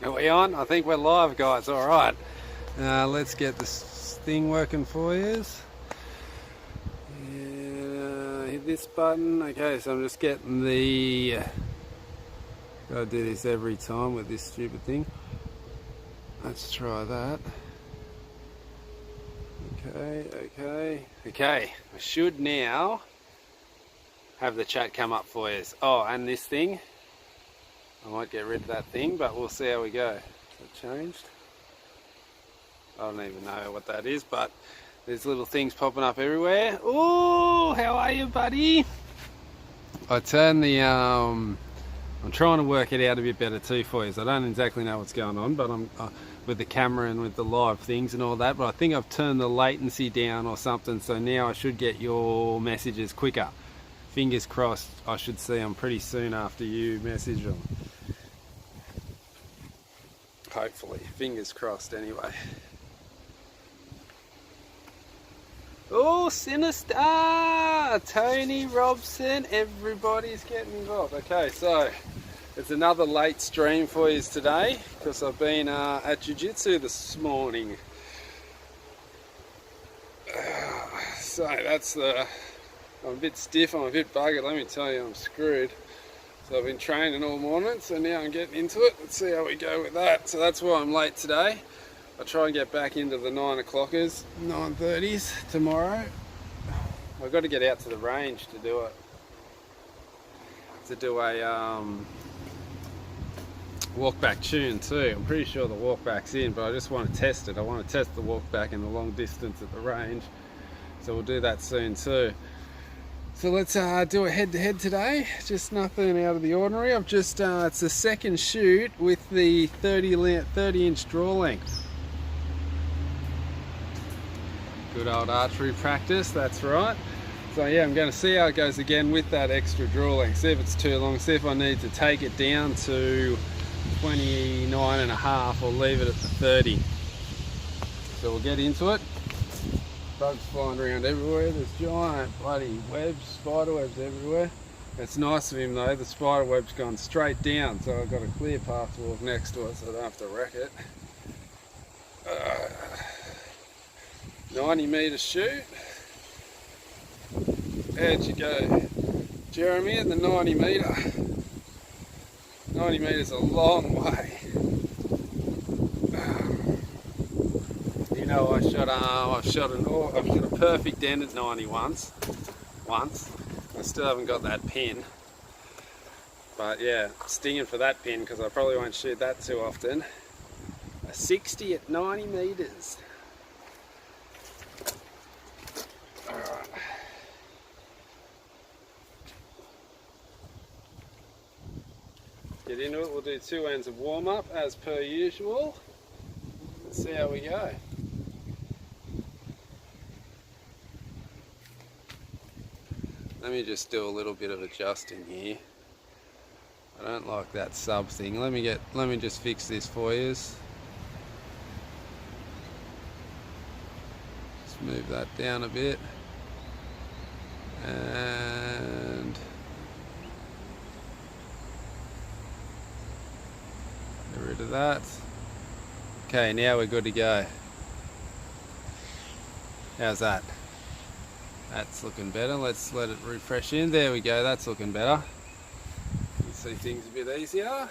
Are we on? I think we're live, guys. All right. Let's get this thing working for you. Yeah, hit this button. Okay, so I'm just getting the... Gotta do this every time with this stupid thing. Let's try that. Okay. I should now have the chat come up for you. Oh, and this thing. I might get rid of that thing, but we'll see how we go. Has it changed? I don't even know what that is, but there's little things popping up everywhere. Oh, how are you, buddy? I turn the, I'm trying to work it out a bit better too for you. So I don't exactly know what's going on, but I'm with the camera and with the live things and all that, but I think I've turned the latency down or something, so now I should get your messages quicker. Fingers crossed, I should see them pretty soon after you message them. Hopefully, fingers crossed anyway. Oh, Sinister! Tony Robson, everybody's getting involved. Okay, so it's another late stream for you today because I've been at Jiu-Jitsu this morning. So that's the... I'm a bit stiff, I'm a bit buggered, let me tell you, I'm screwed. So I've been training all morning, so now I'm getting into it. Let's see how we go with that. So that's why I'm late today. I'll try and get back into the 9 o'clockers, 9:30s tomorrow. I've got to get out to the range to do it. To do a walk back tune too. I'm pretty sure the walk back's in, but I just want to test it. I want to test the walk back in the long distance at the range. So we'll do that soon too. So let's do a head-to-head today. Just nothing out of the ordinary. I've just it's the second shoot with the 30-inch draw length. Good old archery practice, that's right. So yeah, I'm going to see how it goes again with that extra draw length. See if it's too long, see if I need to take it down to 29.5 or leave it at the 30. So we'll get into it. Bugs flying around everywhere. There's giant bloody webs, spider webs everywhere. It's nice of him though, the spider web's gone straight down, so I've got a clear path to walk next to it so I don't have to wreck it. 90 metre shoot. How'd you go, Jeremy, at the 90 metre? 90 metres a long way. You know, I've shot a perfect end at 90 once. I still haven't got that pin. But yeah, stinging for that pin because I probably won't shoot that too often. A 60 at 90 metres. Alright. Get into it, we'll do 2 ends of warm up as per usual. Let's see how we go. Let me just do a little bit of adjusting here. I don't like that sub thing. Let me just fix this for you. Just move that down a bit. And get rid of that. Okay, now we're good to go. How's that? That's looking better. Let's let it refresh in. There we go, that's looking better. You can see things a bit easier.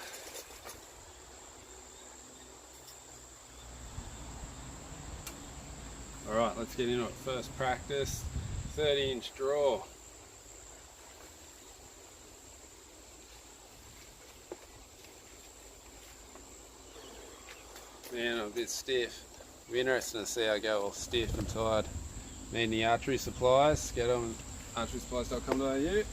Alright, let's get into it. First practice, 30-inch draw. Man, I'm a bit stiff. It'll be interesting to see how I go all stiff and tired. Me and the archery supplies, get on archerysupplies.com.au.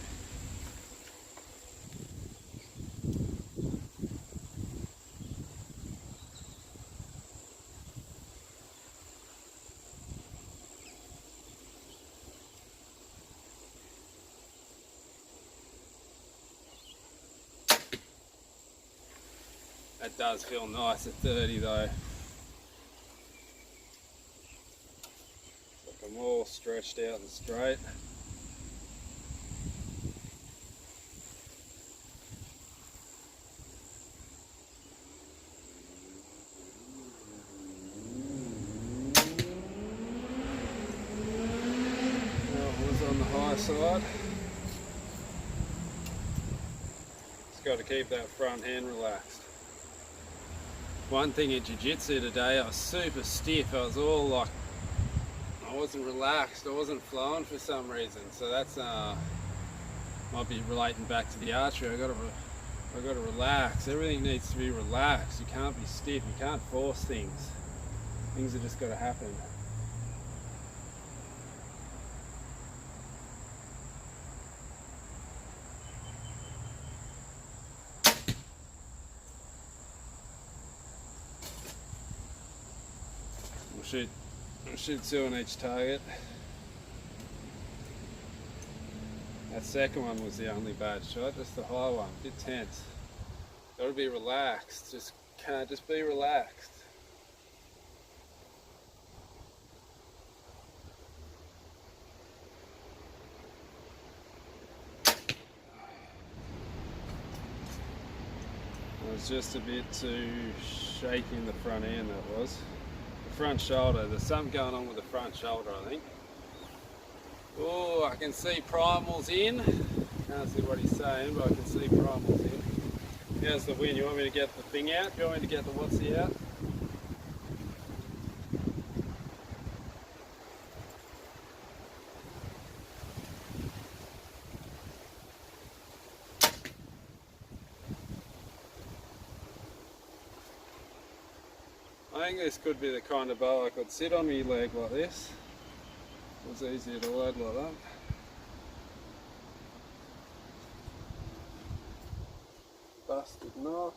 That does feel nice at 30 though. I'm all stretched out and straight. side. Just got to keep that front hand relaxed. One thing in jiu-jitsu today, I was super stiff. I was all like, I wasn't relaxed. I wasn't flowing for some reason. So that's might be relating back to the archery. I got to relax. Everything needs to be relaxed. You can't be stiff. You can't force things. Things are just got to happen. We'll shoot two on each target. That second one was the only bad shot, just the high one, a bit tense. Gotta be relaxed, just be relaxed. It was just a bit too shaky in the front end, that was. The front shoulder, there's something going on with the front shoulder, I think. Oh, I can see Primal's in. Can't see what he's saying, but I can see Primal's in. How's the wind? You want me to get the thing out? Do you want me to get the whatsy out? I think this could be the kind of bow I could sit on my leg like this. It's easier to load like that. Busted knock.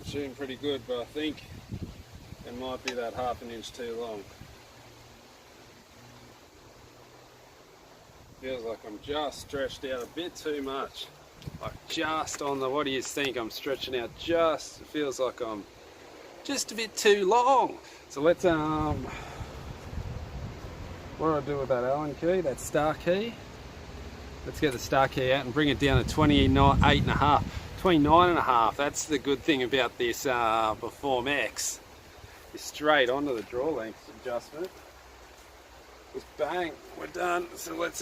Shooting pretty good, but I think it might be that half an inch too long. Feels like I'm just stretched out a bit too much. Like just on the, what do you think? I'm stretching out just, it feels like I'm just a bit too long. So let's, what do I do with that Allen key, that star key? Let's get the star key out and bring it down to 28.5. 29.5, that's the good thing about this Perform X. It's straight onto the draw length adjustment. Just bang, we're done. So let's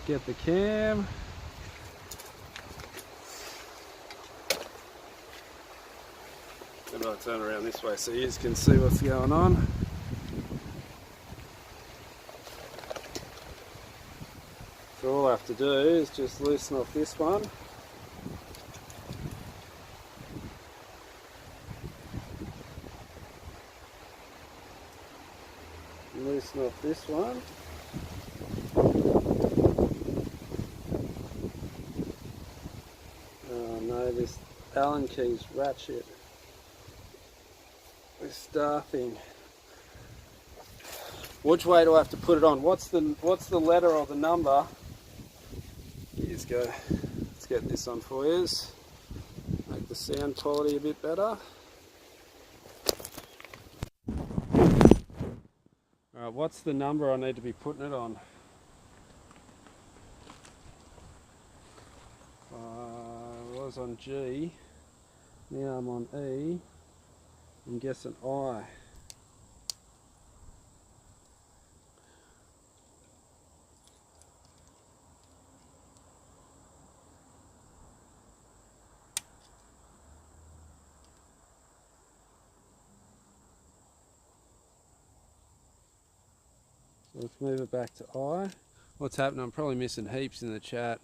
get the cam. Maybe I'll turn around this way so you can see what's going on. So all I have to do is just loosen off this one. Loosen off this one. Oh no, this Allen key's ratchet. This star thing. Which way do I have to put it on? What's the letter or the number? Let's go. Let's get this on for you. Make the sound quality a bit better. Alright, what's the number I need to be putting it on? I was on G, now I'm on E, I'm guessing I. Let's move it back to I. What's happening? I'm probably missing heaps in the chat.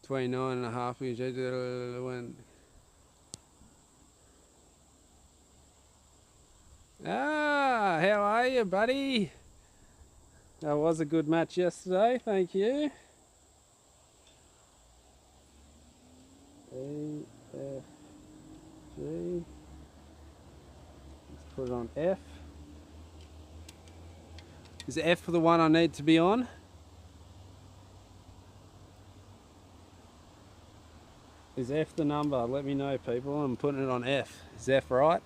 29.5 when. Ah, how are you, buddy? That was a good match yesterday, thank you. E, F, G. Let's put it on F. Is F the one I need to be on? Is F the number? Let me know, people. I'm putting it on F. Is F right?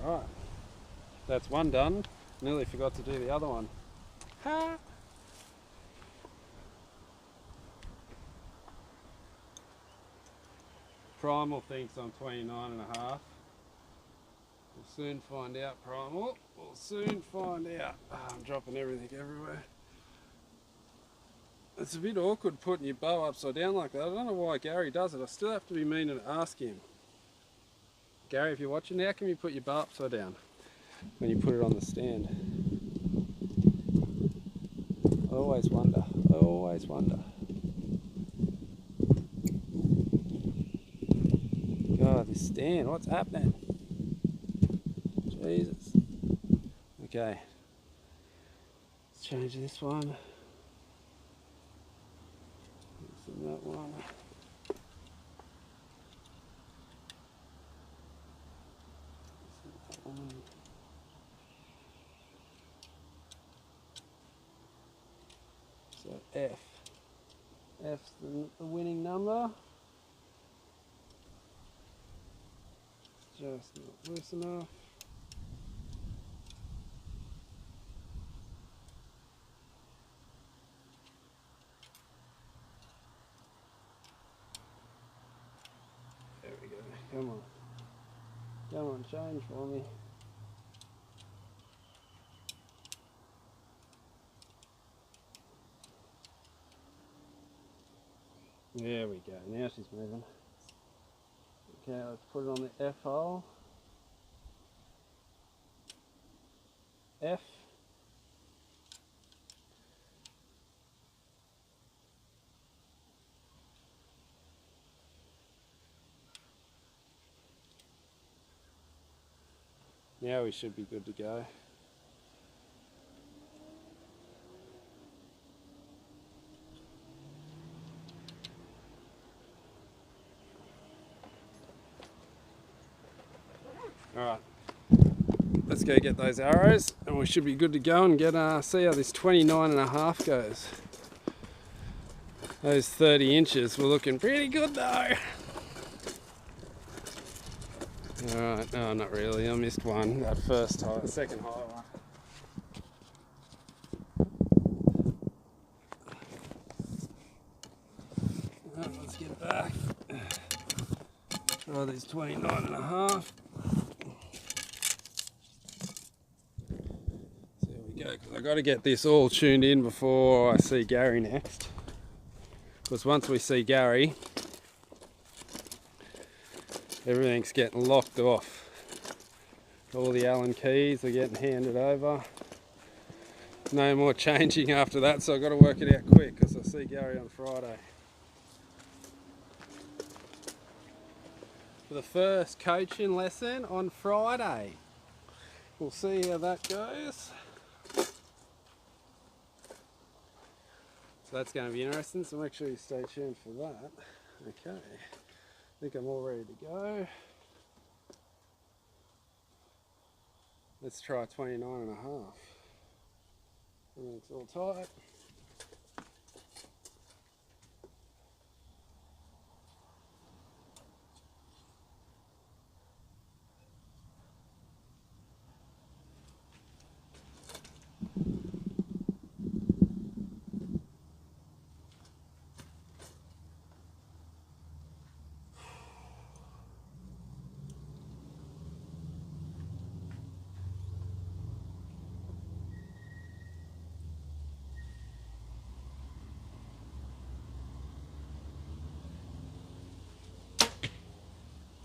Alright. That's one done. Nearly forgot to do the other one. Ha! Primal thinks I'm 29.5. We'll soon find out, Primal. We'll soon find out. Oh, I'm dropping everything everywhere. It's a bit awkward putting your bow upside down like that. I don't know why Gary does it. I still have to be mean and ask him. Gary, if you're watching, how can you put your bow upside down when you put it on the stand? I always wonder. I always wonder. God, this stand, what's happening? Jesus. Okay. Let's change this one. And that one. That one. So F. F's the winning number. Just not loose enough. There we go. Come on. Come on, change for me. There we go. Now she's moving. Okay, let's put it on the F hole. F. Now we should be good to go. Alright, let's go get those arrows and we should be good to go and get see how this 29.5 goes. Those 30 inches were looking pretty good though. Alright, no, not really. I missed one, that first high, the second high one. Right, let's get back. Try these 29.5. So there we go, because I've got to get this all tuned in before I see Gary next. Because once we see Gary, everything's getting locked off. All the Allen keys are getting handed over. No more changing after that, so I've got to work it out quick because I see Gary on Friday. For the first coaching lesson on Friday. We'll see how that goes. So that's going to be interesting, so make sure you stay tuned for that. Okay, I think I'm all ready to go. Let's try 29.5. Everything's all tight.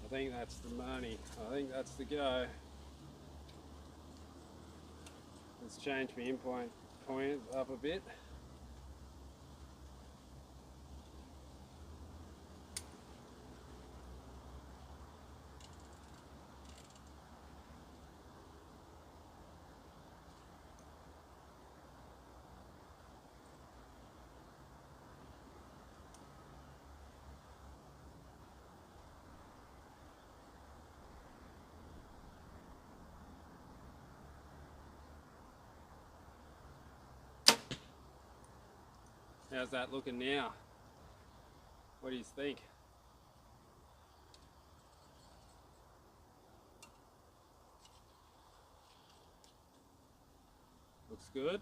I think that's the money. I think that's the go. Let's change my in point up a bit. How's that looking now? What do you think? Looks good.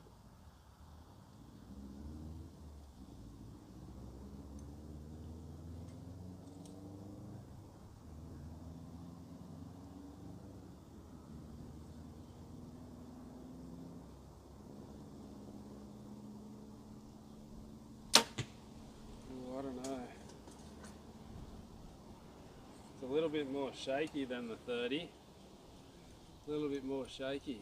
I don't know. It's a little bit more shaky than the 30. A little bit more shaky.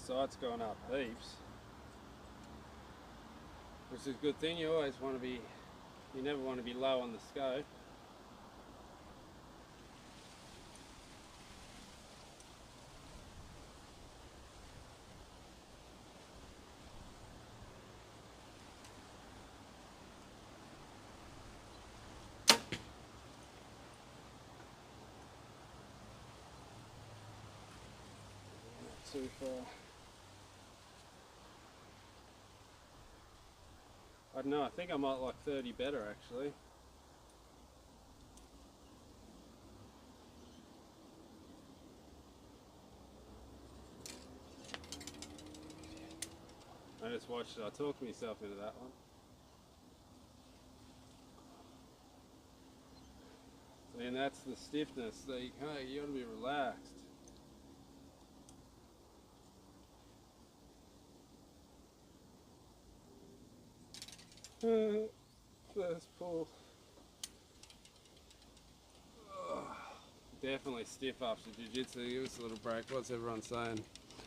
Sight's gone up heaps, which is a good thing. You always want to be, you never want to be low on the scope. Not too far. I don't know, I think I might like 30 better actually. I just watched it, I talked myself into that one. And that's the stiffness, so you gotta be relaxed. First pull. Definitely stiff after jiu-jitsu. Give us a little break. What's everyone saying?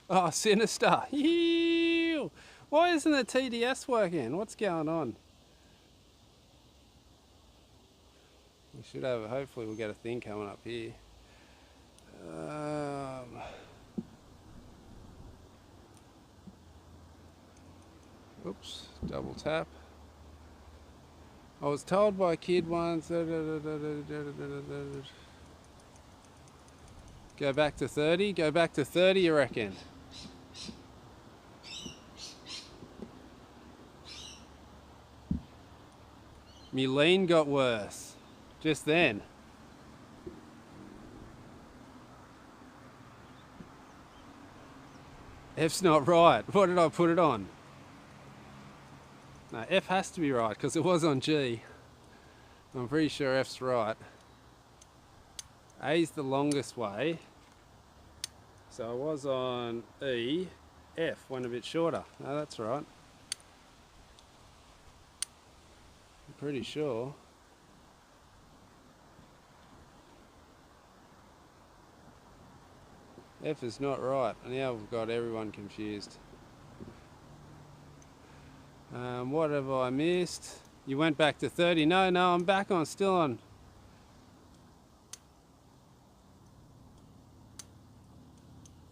Oh, sinister. Ew. Why isn't the TDS working? What's going on? We should have, hopefully we'll get a thing coming up here. Oops, double tap. I was told by a kid once, go back to 30, go back to 30 you reckon? Me lean got worse, just then. F's not right, what did I put it on? No, F has to be right because it was on G. I'm pretty sure F's right. A's the longest way. So I was on E, F went a bit shorter. No, that's right. I'm pretty sure. F is not right. Now we've got everyone confused. What have I missed? You went back to 30. No, I'm back on, still on.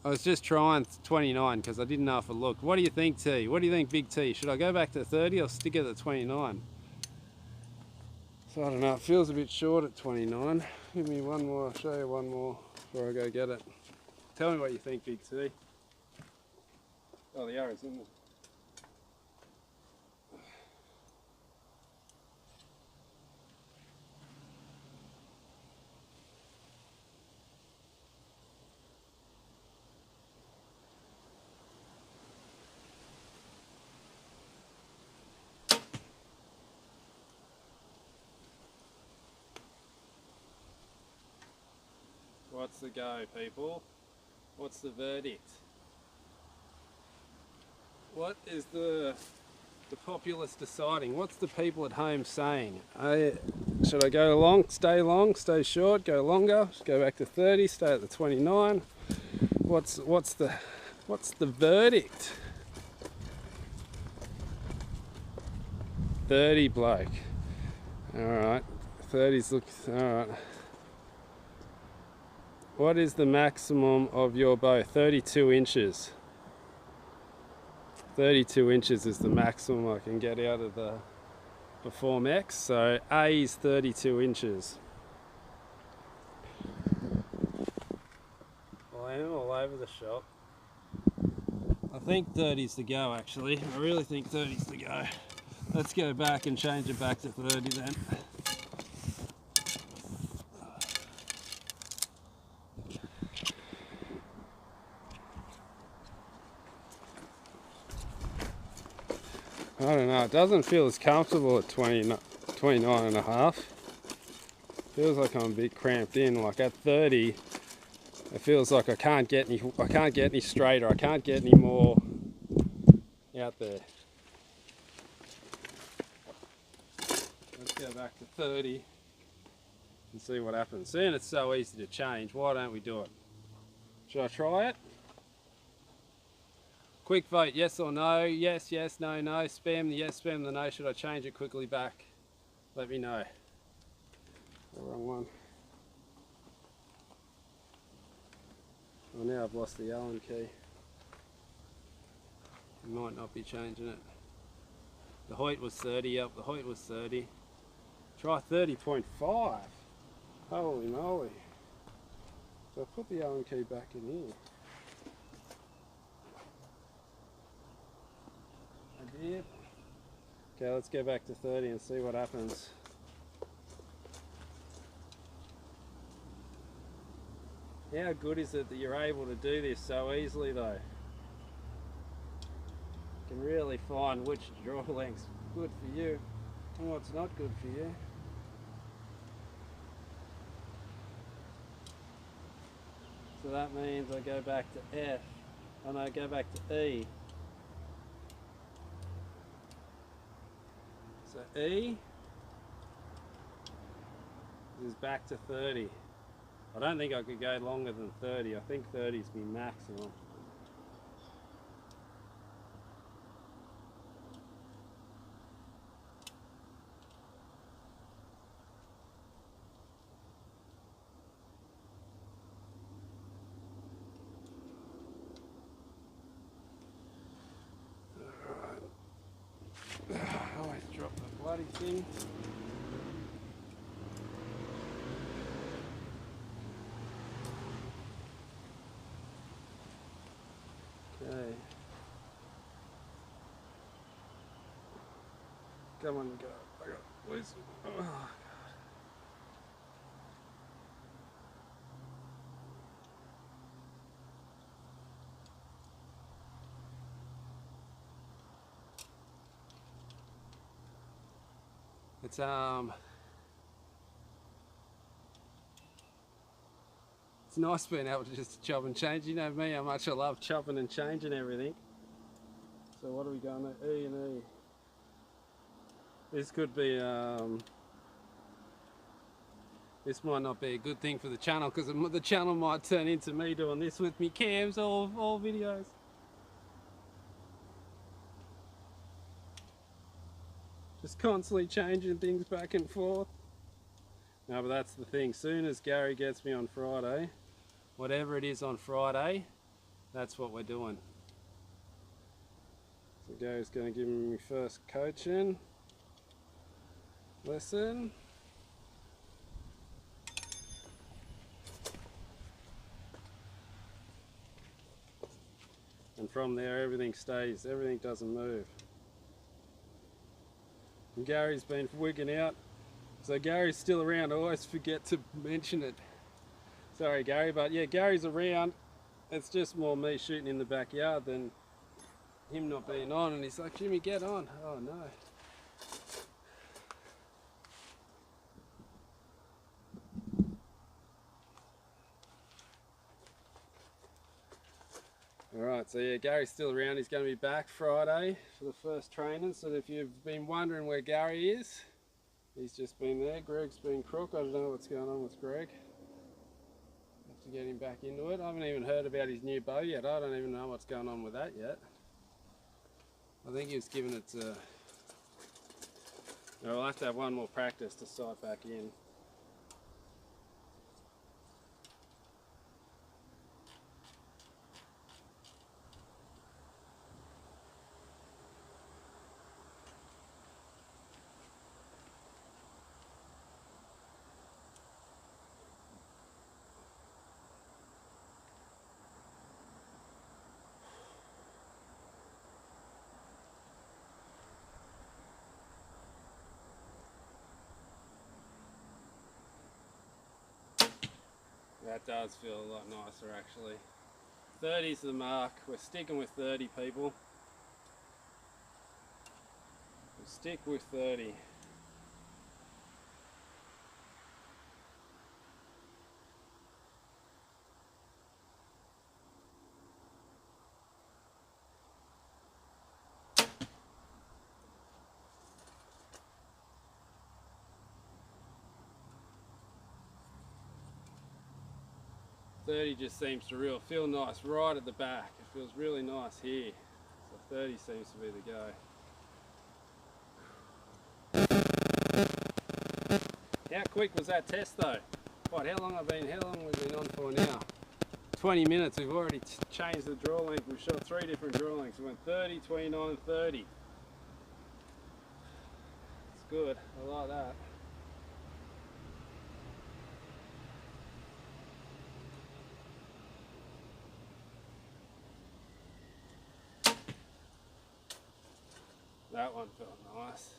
I was just trying 29 because I didn't know if it looked. What do you think, T? What do you think, Big T? Should I go back to 30 or stick at the 29? So I don't know, it feels a bit short at 29. Give me one more, I'll show you one more before I go get it. Tell me what you think, Big T. Oh, the arrow's in there. What's the go, people? What's the verdict? What is the populace deciding? What's the people at home saying? Should I go long, stay short, go longer, go back to 30, stay at the 29? What's the verdict? 30 bloke. Alright. 30's look alright. what is the maximum of your bow? 32 inches. 32 inches is the maximum I can get out of the Perform X. So A is 32 inches. Well, I'm all over the shop. I think 30's the go actually. I really think 30's the go. Let's go back and change it back to 30 then. I don't know, it doesn't feel as comfortable at 29 and a half. Feels like I'm a bit cramped in. Like at 30, it feels like I can't get any straighter. I can't get any more out there. Let's go back to 30 and see what happens. Seeing it's so easy to change, why don't we do it? Should I try it? Quick vote, yes or no, yes, yes, no, no, spam the yes, spam the no. Should I change it quickly back? Let me know. The wrong one. Oh, now I've lost the Allen key. Might not be changing it. The Hyot was 30, yep, the Hyot was 30. Try 30.5. Holy moly. So I put the Allen key back in here. I did. Okay, let's go back to 30 and see what happens. How good is it that you're able to do this so easily though? You can really find which draw length's good for you and what's not good for you. So that means I go back to F and I go back to E. So E is back to 30. I don't think I could go longer than 30. I think 30 is my maximum. Alright. I always drop the bloody thing. Okay. Come on, go. I got loose. Oh, God. It's nice being able to just chop and change. You know me, how much I love chopping and changing everything. So what are we going to? E and E. This could be, this might not be a good thing for the channel because the channel might turn into me doing this with me cams all videos. Just constantly changing things back and forth. No, but that's the thing. Soon as Gary gets me on Friday, whatever it is on Friday, that's what we're doing. So Gary's going to give me my first coaching lesson. And from there everything stays, everything doesn't move. And Gary's been wigging out. So Gary's still around, I always forget to mention it. Sorry Gary, but yeah, Gary's around. It's just more me shooting in the backyard than him not being on, and he's like, Jimmy, get on. Oh no. Alright, so yeah, Gary's still around. He's going to be back Friday for the first training. So if you've been wondering where Gary is, he's just been there. Greg's been crook. I don't know what's going on with Greg. Have to get him back into it. I haven't even heard about his new bow yet. I don't even know what's going on with that yet. I think he was giving it to... I'll have to have one more practice to sight back in. that does feel a lot nicer actually. 30's the mark. We're sticking with 30, people. We'll stick with 30. Just seems to feel nice right at the back. It feels really nice here. So 30 seems to be the go. How quick was that test though? What, how long we've been on for now? 20 minutes. We've already changed the draw length. We've shot 3 different draw lengths. We went 30, 29 and 30. It's good. I like that. That one felt nice.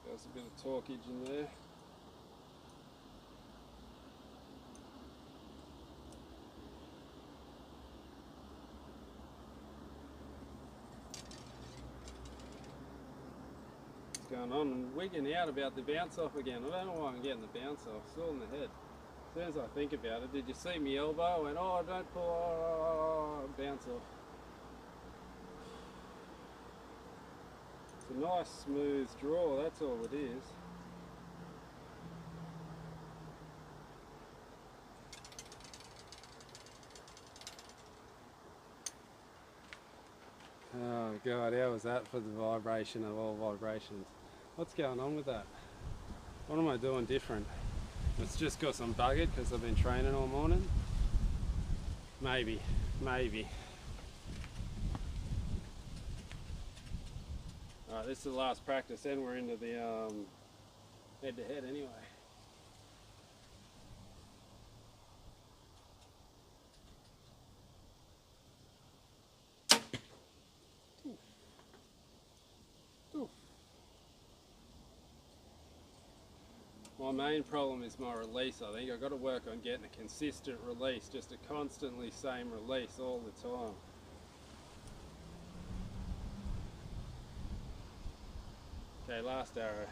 There's a bit of torquage in there. Going on and wigging out about the bounce off again. I don't know why I'm getting the bounce off. It's all in the head. As soon as I think about it, did you see me elbow? I went, oh, don't pull, oh, bounce off. It's a nice smooth draw, that's all it is. Oh God, how was that for the vibration of all vibrations? What's going on with that? What am I doing different? It's just because I'm buggered because I've been training all morning? Maybe. Alright, this is the last practice, then we're into the head to head anyway. My main problem is my release. I think I've got to work on getting a consistent release, just a constantly same release all the time. Okay, last arrow.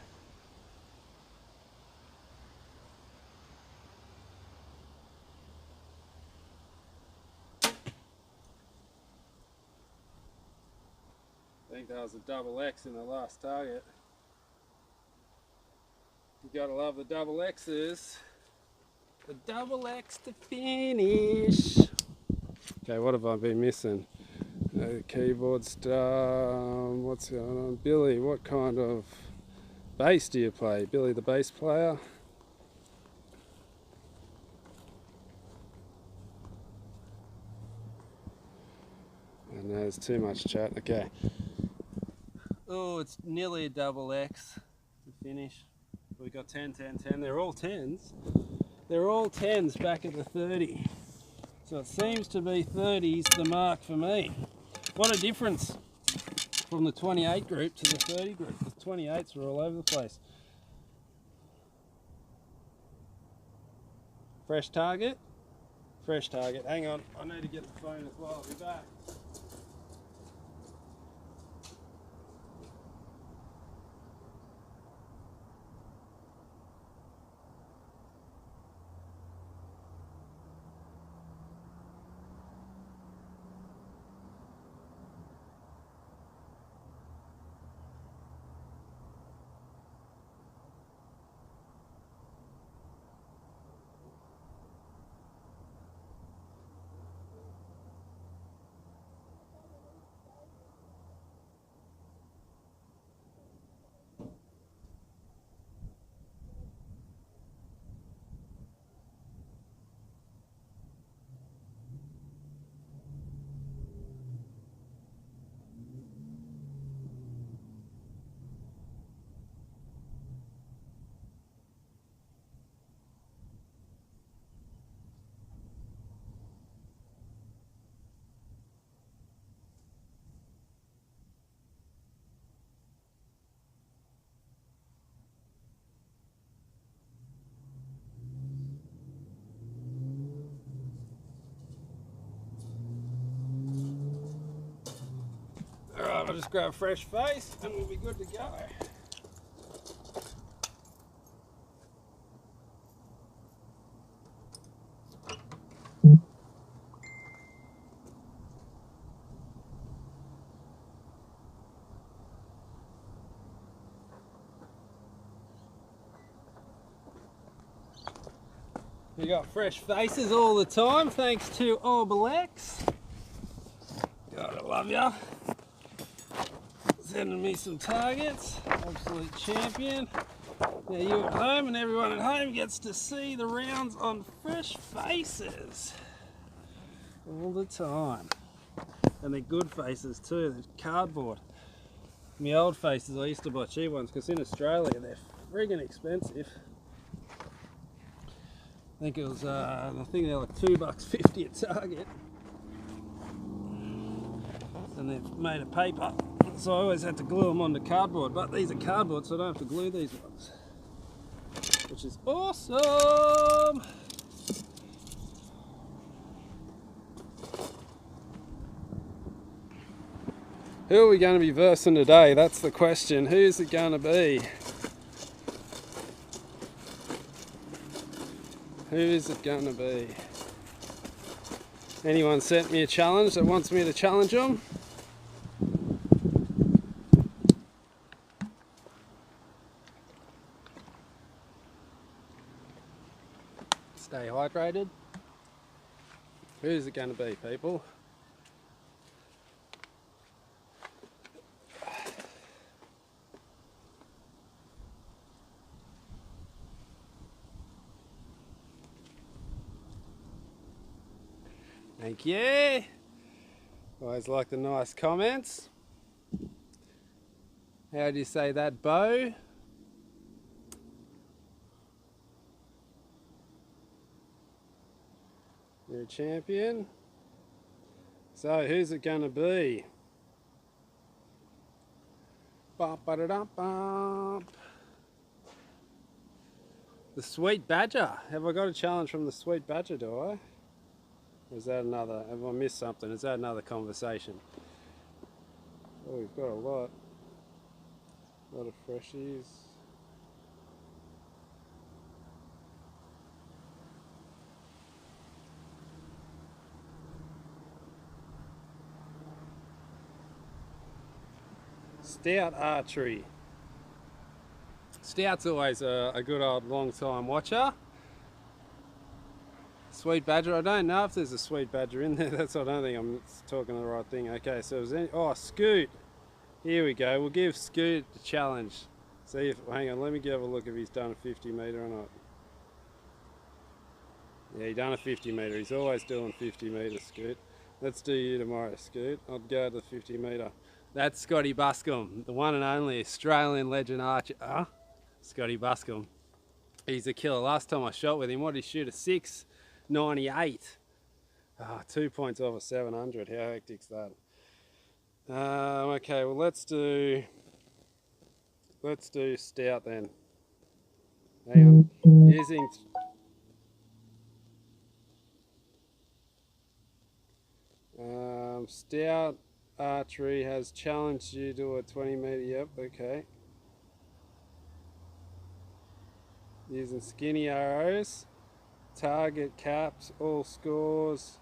I think that was a double X in the last target. You gotta love the double X's. The double X to finish. Okay, what have I been missing? Keyboard star. What's going on? Billy, what kind of bass do you play? Billy the bass player? And there's too much chat. Okay. Oh, it's nearly a double X to finish. We got 10, 10, 10. They're all 10s. They're all 10s back at the 30. So it seems to be 30's the mark for me. What a difference from the 28 group to the 30 group. The 28s were all over the place. Fresh target. Fresh target. Hang on, I need to get the phone as well. I'll be back. I'll just grab a fresh face and we'll be good to go. We got fresh faces all the time, thanks to Ellis. Gotta love ya. Sending me some targets, absolute champion. Now you at home and everyone at home gets to see the rounds on fresh faces all the time. And they're good faces too, they're cardboard. My old faces I used to buy cheap ones because in Australia they're friggin' expensive. I think it was, I think they're like $2.50 at Target. And they're made of paper, so I always had to glue them onto cardboard, but these are cardboard so I don't have to glue these ones, which is awesome. Who are we going to be versing today? That's the question. Who's it going to be? Who's it going to be? Anyone sent me a challenge that wants me to challenge them? Stay hydrated. Who's it going to be, people? Thank you. Always like the nice comments. How do you say that, Bo? You're a champion. So who's it going to be? Bop-ba-da-dum-bop. The Sweet Badger. Have I got a challenge from the Sweet Badger, do I? Or is that another, have I missed something? Is that another conversation? Oh, we've got a lot of freshies. Stout archery. Stout's always a good old long time watcher. Sweet Badger, I don't know if there's a Sweet Badger in there. That's, I don't think I'm talking the right thing. Okay, so is any, oh, Scoot. Here we go. We'll give Scoot the challenge. See if, hang on, let me have a look if he's done a 50 metre or not. Yeah, he done a 50 metre. He's always doing 50 metres, Scoot. Let's do you tomorrow, Scoot. I'll go to the 50 metre. That's Scotty Buscombe, the one and only Australian legend archer, Scotty Buscombe. He's a killer. Last time I shot with him, what did he shoot? A 6.98. 2 points over 700. How hectic's that? Okay, well let's do Stout then. Hang on. Using Stout Archery has challenged you to a 20 metre. Yep, okay. Using skinny arrows, target caps, all scores.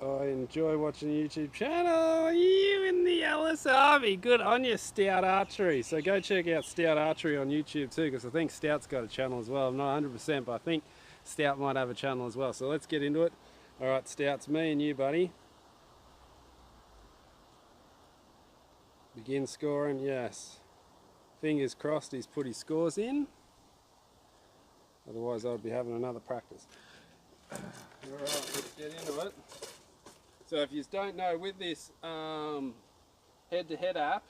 I enjoy watching YouTube channel. You in the Ellis Army. Good on you, Stout Archery. So go check out Stout Archery on YouTube too, because I think Stout's got a channel as well. I'm not 100%, but I think Stout might have a channel as well. So let's get into it. All right, Stout's me and you, buddy. Begin scoring, yes. Fingers crossed he's put his scores in. Otherwise I'd be having another practice. Alright, let's get into it. So if you don't know, with this head-to-head app,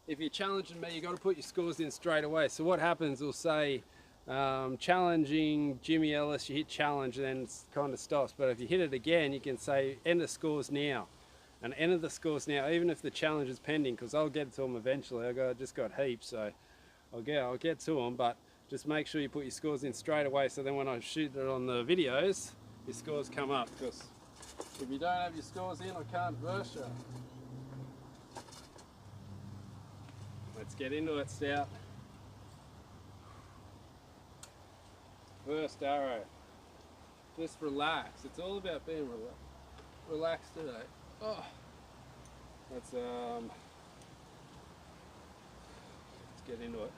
if you're challenging me, you've got to put your scores in straight away. So what happens, we'll say challenging Jimi Ellis, you hit challenge, then it kind of stops. But if you hit it again, you can say enter scores now. And enter the scores now, even if the challenge is pending, because I'll get to them eventually. I just got heaps, so I'll get to them. But just make sure you put your scores in straight away, so then when I shoot it on the videos, your scores come up. Because if you don't have your scores in, I can't verse you. Let's get into it, Stout. First arrow. Just relax. It's all about being relaxed today. Oh, let's get into it.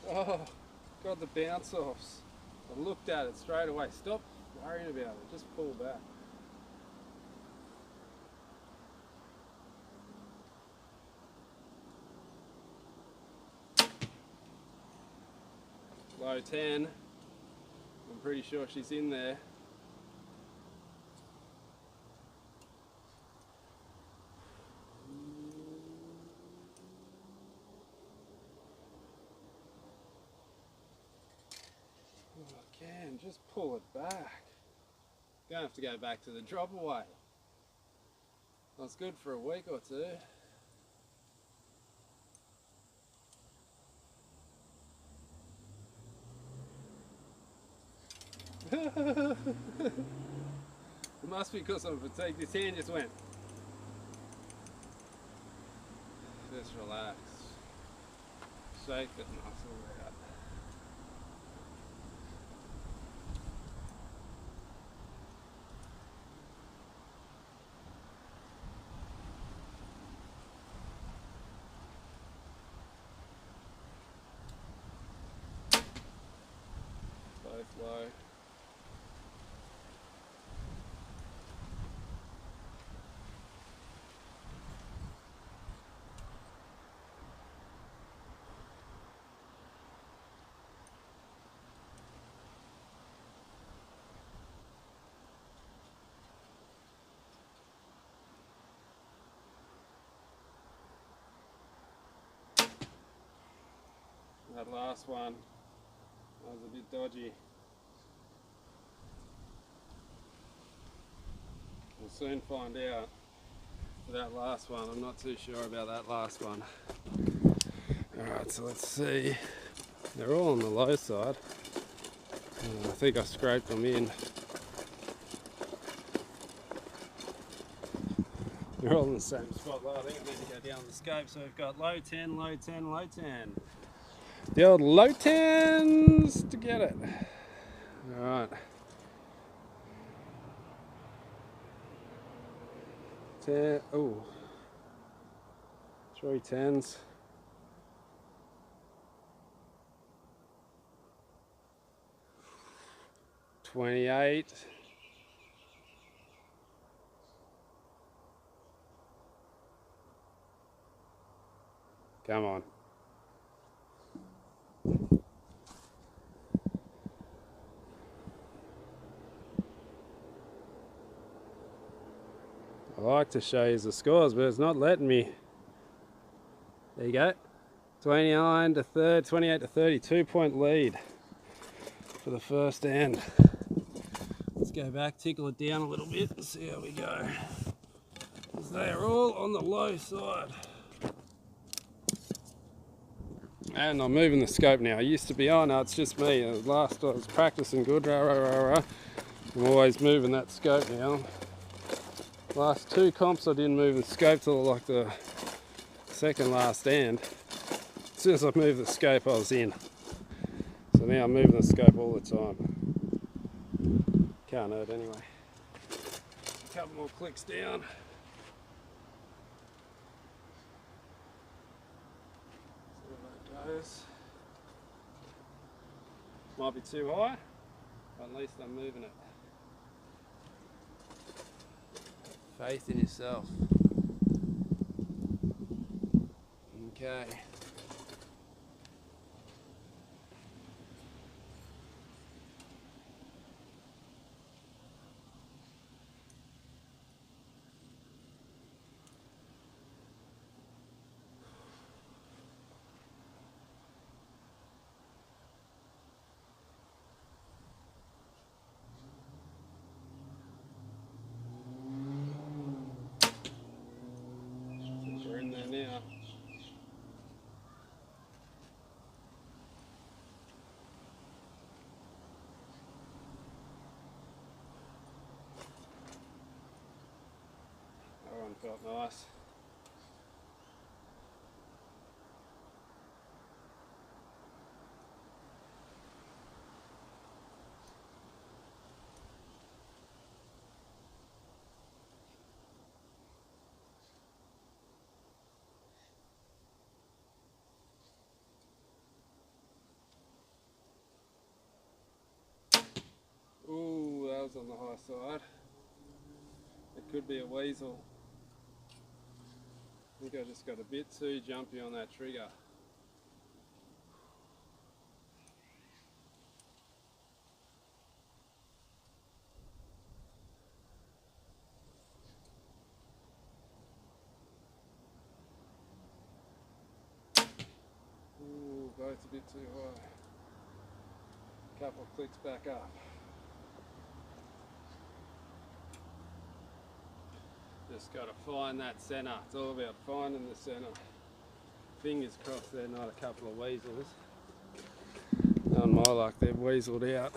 Oh, got the bounce offs. I looked at it straight away. Stop worrying about it. Just pull back. Low 10. I'm pretty sure she's in there. Again, just pull it back. Gonna have to go back to the drop away. That's good for a week or two. It must be because I'm fatigued. This hand just went. Just relax. Shake it muscle out. Both low. That last one was a bit dodgy. We'll soon find out. For that last one, I'm not too sure about that last one. Alright, so let's see. They're all on the low side. I think I scraped them in. They're all in the same spot. Well, I think I need to go down the scope. So we've got low 10, low 10, low 10. The old low 10s to get it. Alright. 10, oh. 3 10s. $28. Come on. I like to show you the scores, but it's not letting me. There you go. 29 to 3rd, 28 to 30, 2-point lead for the first end. Let's go back, tickle it down a little bit and see how we go. Because they are all on the low side. And I'm moving the scope now. I used to be on, no, it's just me. Last I was practicing good, I'm always moving that scope now. Last 2 comps I didn't move the scope till like the second last end. As soon as I moved the scope I was in. So now I'm moving the scope all the time. Can't hurt anyway. A couple more clicks down. See how that goes. Might be too high, but at least I'm moving it. Faith in yourself. Okay. We're in there now. felt nice. Ooh, that was on the high side. It could be a weasel. I think I just got a bit too jumpy on that trigger. Ooh, both a bit too high. Couple clicks back up. Just got to find that centre. It's all about finding the centre. Fingers crossed they're not a couple of weasels. On my luck, they've weaseled out.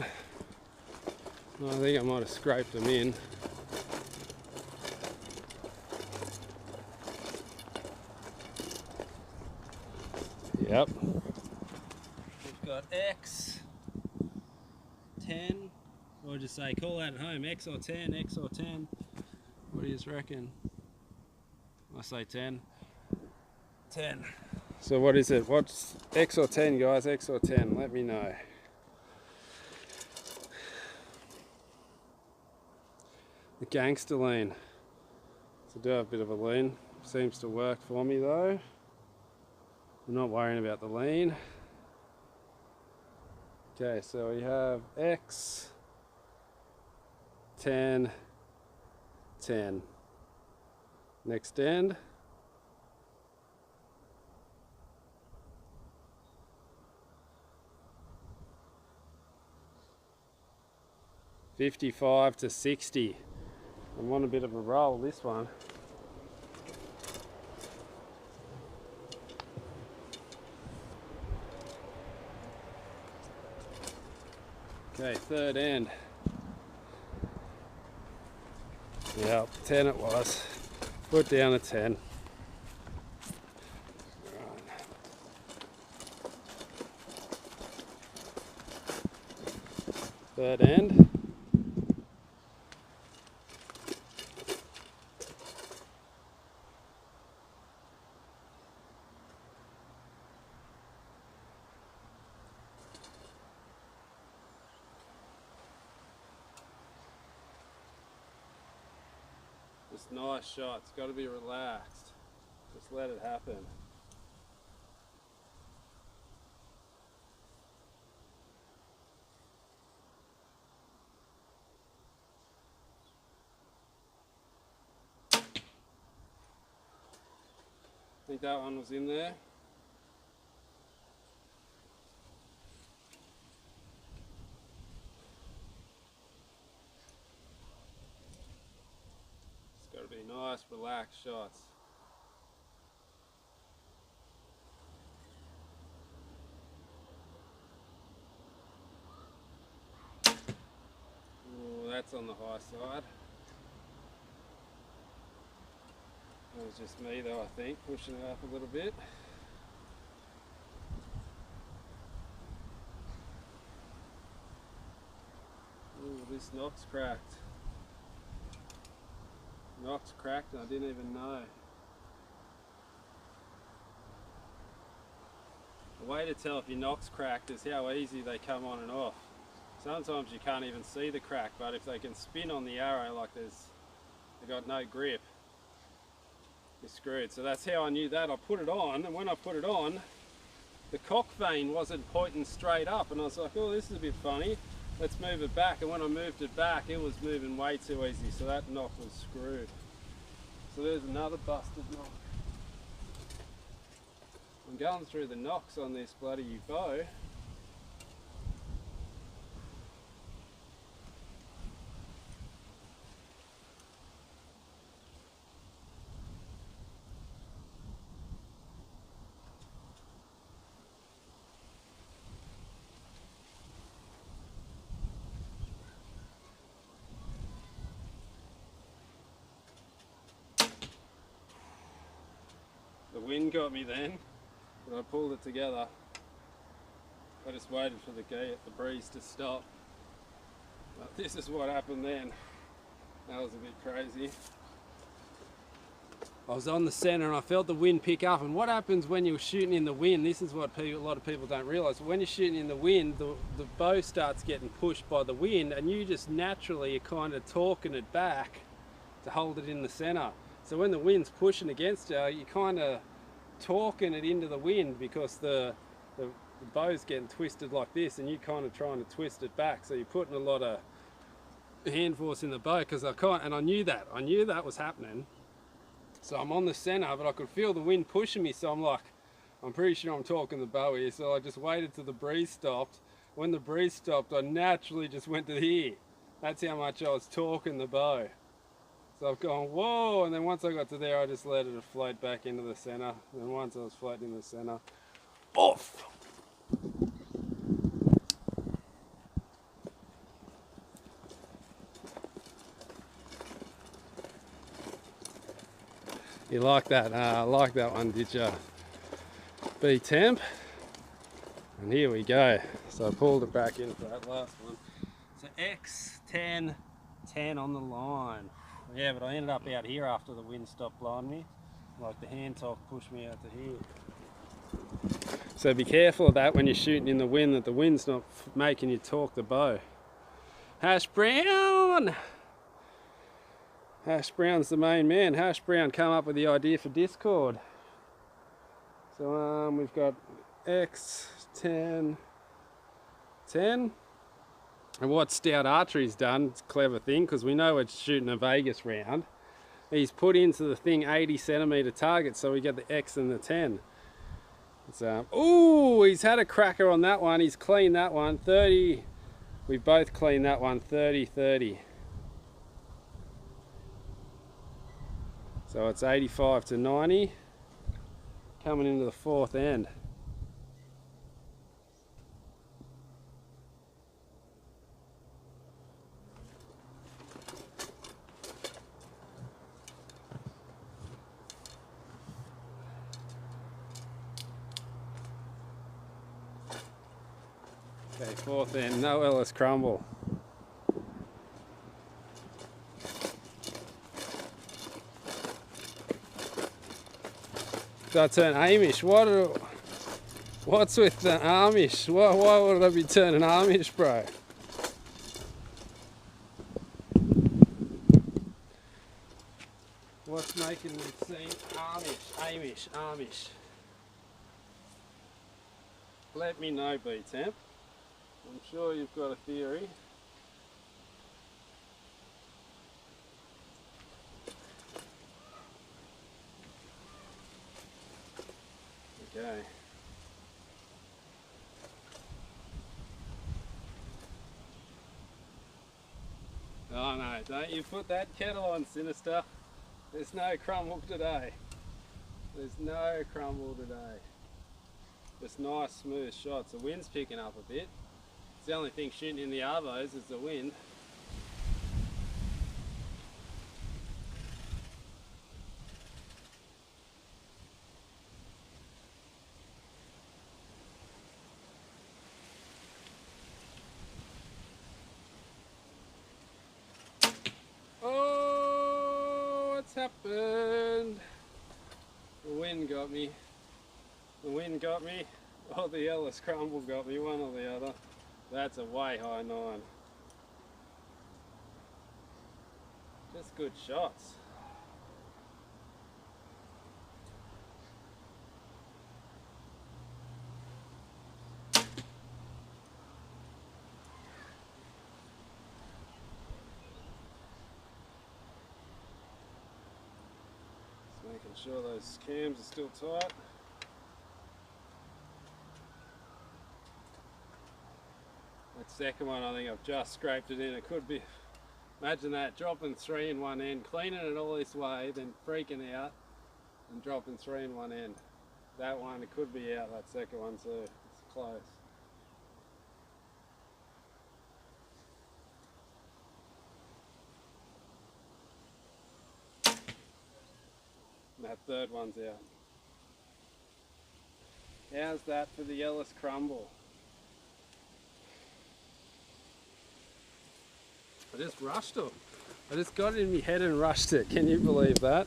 I think I might have scraped them in. Yep. We've got X, 10, or just say, call that at home, X or 10, X or 10. What do you reckon? I say 10. 10. So what is it? What's X or 10, guys? X or 10? Let me know. The gangster lean. So I do have a bit of a lean. Seems to work for me though. I'm not worrying about the lean. Okay, so we have X, 10, 10. Next end. $55 to $60. I'm on a bit of a roll this one. Okay, third end. Yep, 10 it was. Put down a 10. Third end. Just nice shots, got to be relaxed. Just let it happen. I think that one was in there. It's got to be nice, relaxed shots. Ooh, that's on the high side. That was just me though, I think, pushing it up a little bit. Ooh, this knock's cracked. Knock's cracked and I didn't even know. The way to tell if your knock's cracked is how easy they come on and off. Sometimes you can't even see the crack, but if they can spin on the arrow like they've got no grip, you're screwed. So that's how I knew that. I put it on, and when I put it on, the cock vein wasn't pointing straight up, and I was like, oh, this is a bit funny. Let's move it back. And when I moved it back, it was moving way too easy, so that knock was screwed. So there's another busted knock. I'm going through the knocks on this bloody bow. wind got me then, but I pulled it together. I just waited for the breeze to stop. But this is what happened then. That was a bit crazy. I was on the centre and I felt the wind pick up, and what happens when you're shooting in the wind, this is what a lot of people don't realise, when you're shooting in the wind, the bow starts getting pushed by the wind, and you just naturally are kind of torquing it back to hold it in the centre. So when the wind's pushing against you, you're kind of torquing it into the wind, because the bow's getting twisted like this, and you're kind of trying to twist it back. So you're putting a lot of hand force in the bow, because I knew that was happening. So I'm on the centre, but I could feel the wind pushing me, so I'm like, I'm pretty sure I'm torquing the bow here. So I just waited till the breeze stopped. When the breeze stopped, I naturally just went to here. That's how much I was torquing the bow. So I've gone, whoa, and then once I got to there, I just let it float back into the centre. And then once I was floating in the centre, off! You like that? I like that one, did you? B-temp. And here we go. So I pulled it back in for that last one. So X10, 10 on the line. Yeah, but I ended up out here after the wind stopped blowing me. Like the hand torque pushed me out to here. So be careful of that when you're shooting in the wind, that the wind's not making you torque the bow. Hash Brown! Hash Brown's the main man. Hash Brown come up with the idea for Discord. So we've got X10, 10. And what Stout Archery's done, it's a clever thing, because we know we're shooting a Vegas round. He's put into the thing 80 centimetre target, so we get the X and the 10. So, ooh, he's had a cracker on that one. He's cleaned that one. 30. We both cleaned that one. 30-30. So it's 85 to 90. Coming into the fourth end. Okay, fourth end, no Ellis crumble. So I turn Amish. What's with the Amish? Why would I be turning Amish, bro? What's making me seem Amish? Let me know, B-temp. I'm sure you've got a theory. Okay. Oh no, don't you put that kettle on, Sinister. There's no crumble today. There's no crumble today. Just nice smooth shots. The wind's picking up a bit. It's the only thing shooting in the arvos is the wind. Oh, what's happened? The wind got me. The wind got me. Oh, the Ellis crumble got me, one or the other. That's a way high 9. Just good shots. Just making sure those cams are still tight. That second one, I think I've just scraped it in. It could be, imagine that, dropping 3 in one end, cleaning it all this way, then freaking out and dropping 3 in one end. That one, it could be out, that second one too. It's close. And that third one's out. How's that for the Ellis crumble? I just rushed it. I just got it in my head and rushed it. Can you believe that?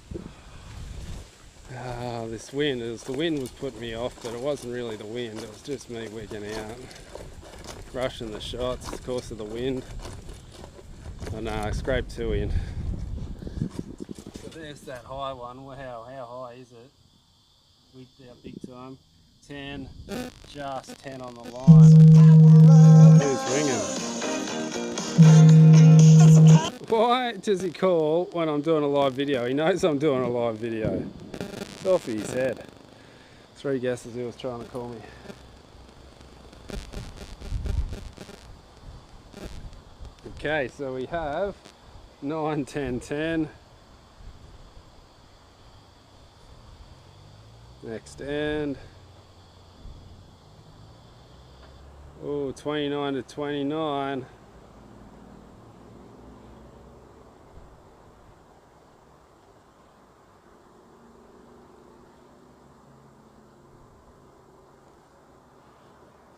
Ah, this wind. The wind was putting me off, but it wasn't really the wind. It was just me wigging out. Rushing the shots, of course, of the wind. Oh no, I scraped 2 in. So there's that high one. Wow, how high is it? Wigged out big time. 10, just 10 on the line. Who's ringing? Why does he call when I'm doing a live video? He knows I'm doing a live video. It's off his head. 3 guesses he was trying to call me. Okay, so we have 9, 10, 10. Next end. Oh, 29 to 29.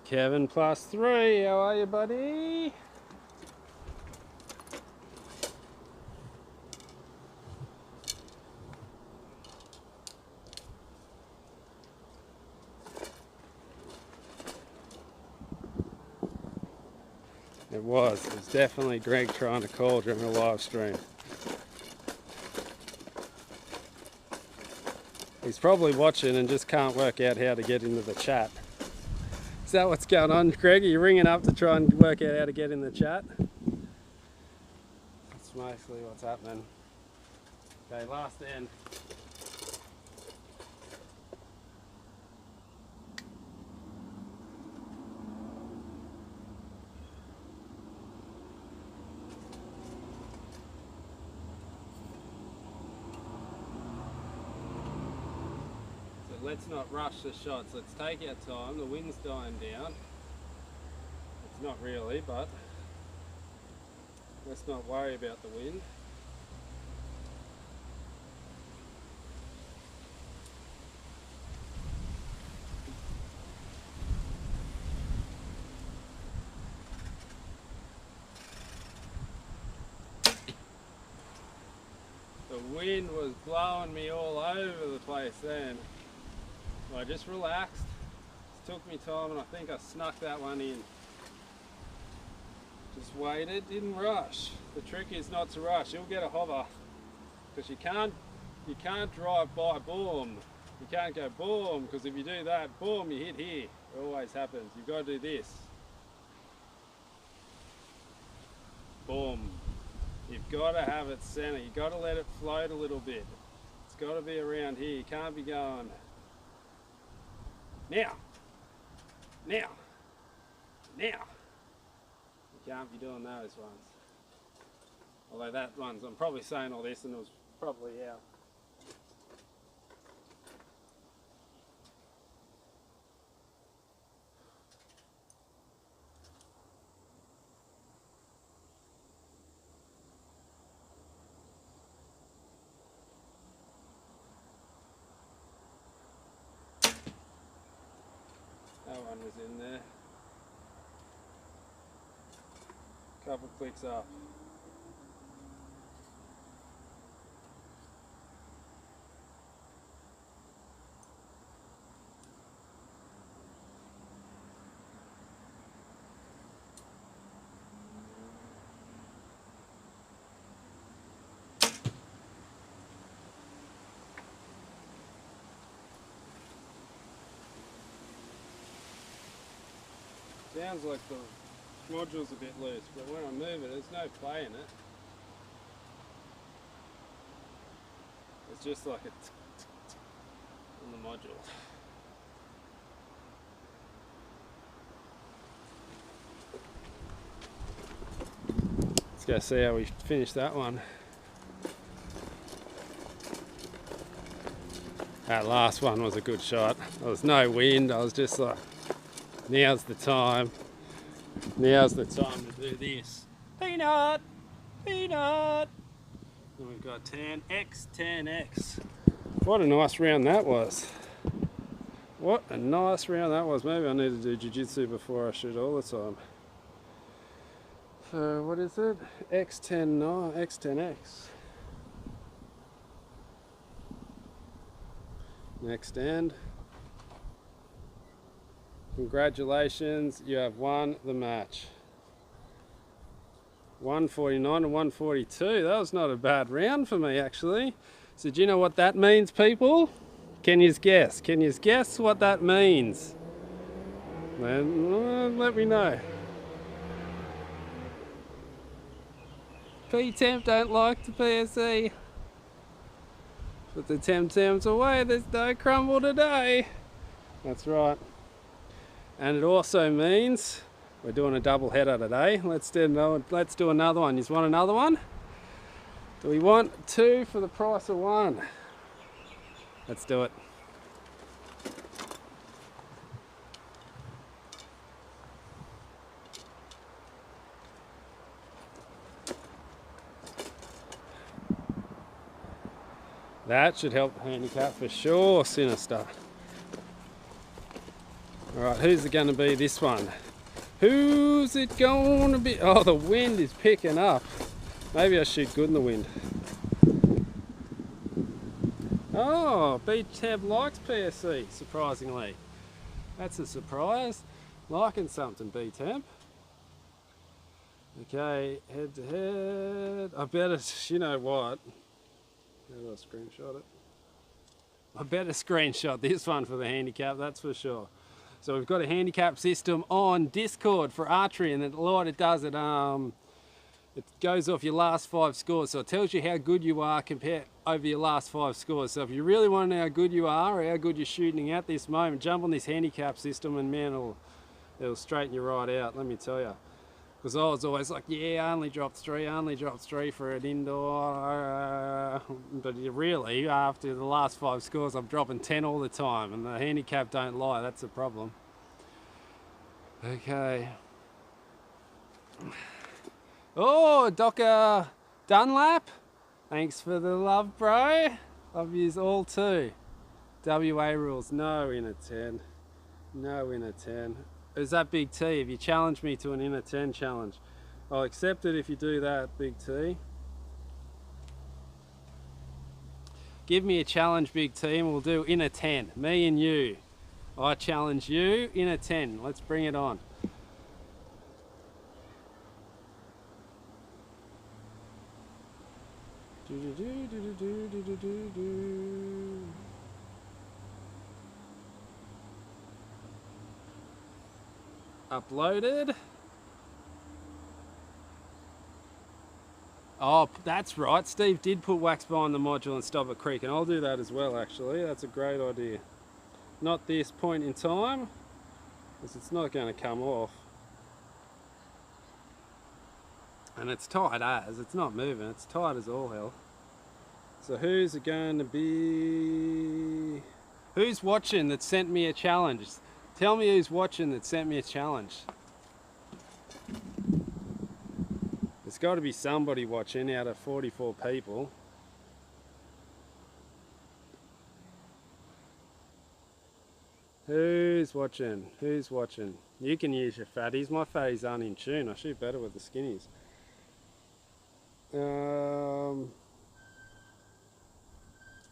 Kevin +3, how are you, buddy? It was definitely Greg trying to call during the live stream. He's probably watching and just can't work out how to get into the chat. Is that what's going on, Greg? Are you ringing up to try and work out how to get in the chat? That's mostly what's happening. Okay, last end. Let's not rush the shots. Let's take our time. The wind's dying down. It's not really, but let's not worry about the wind. The wind was blowing me all over the place then. I just relaxed, it took me time, and I think I snuck that one in. Just waited, didn't rush. The trick is not to rush. You'll get a hover, because you can't drive by boom. You can't go boom, because if you do that, boom, you hit here. It always happens. You've got to do this. Boom. You've got to have it center. You've got to let it float a little bit. It's got to be around here. You can't be going now. You can't be doing those ones. Although that one's, I'm probably saying all this and it was probably out. That one was in there. Couple clicks up. Sounds like the module's a bit loose, but when I move it, there's no play in it. It's just like a on the module. Let's go see how we finish that one. That last one was a good shot. There was no wind. I was just like, now's the time. Now's the time to do this. Peanut! Peanut! And we've got 10x, 10x. What a nice round that was. What a nice round that was. Maybe I need to do jiu-jitsu before I shoot all the time. So what is it? X10, no, X10X. Next end. Congratulations, you have won the match. 149 to 142. That was not a bad round for me, actually. So do you know what that means, people? Can you guess? Can you guess what that means? Then let me know. P-Temp don't like the PSE. Put the Temp-Temps away, there's no crumble today. That's right. And it also means we're doing a double header today. Let's do another one. You want another one? Do we want two for the price of one? Let's do it. That should help the handicap for sure, Sinister. Alright, who's it going to be this one? Who's it going to be? Oh, the wind is picking up. Maybe I shoot good in the wind. Oh, B-Temp likes PSE, surprisingly. That's a surprise. Liking something, B-Temp. Okay, head to head. I better, you know what? How do I screenshot it? I better screenshot this one for the handicap, that's for sure. So we've got a handicap system on Discord for archery, and what it does, it goes off your last 5 scores. So it tells you how good you are compared over your last 5 scores. So if you really want to know how good you are or how good you're shooting at this moment, jump on this handicap system and man, it'll straighten you right out, let me tell you. Because I was always like, yeah, I only dropped 3 for an indoor. But really, after the last 5 scores, I'm dropping 10 all the time. And the handicap don't lie, that's the problem. Okay. Oh, Docker Dunlap. Thanks for the love, bro. Love yous all too. WA rules, no inner 10. No inner 10. Is that Big T? If you challenge me to an inner 10 challenge, I'll accept it if you do that, Big T. Give me a challenge, Big T, and we'll do inner 10. Me and you. I challenge you, inner 10. Let's bring it on. Uploaded. Oh, that's right. Steve did put wax behind the module and stop it creaking. I'll do that as well, actually. That's a great idea. Not this point in time, because it's not going to come off. And it's tight as. It's not moving. It's tight as all hell. So who's it going to be? Who's watching that sent me a challenge? Tell me who's watching that sent me a challenge. There's got to be somebody watching out of 44 people. Who's watching? Who's watching? You can use your fatties. My fatties aren't in tune. I shoot better with the skinnies.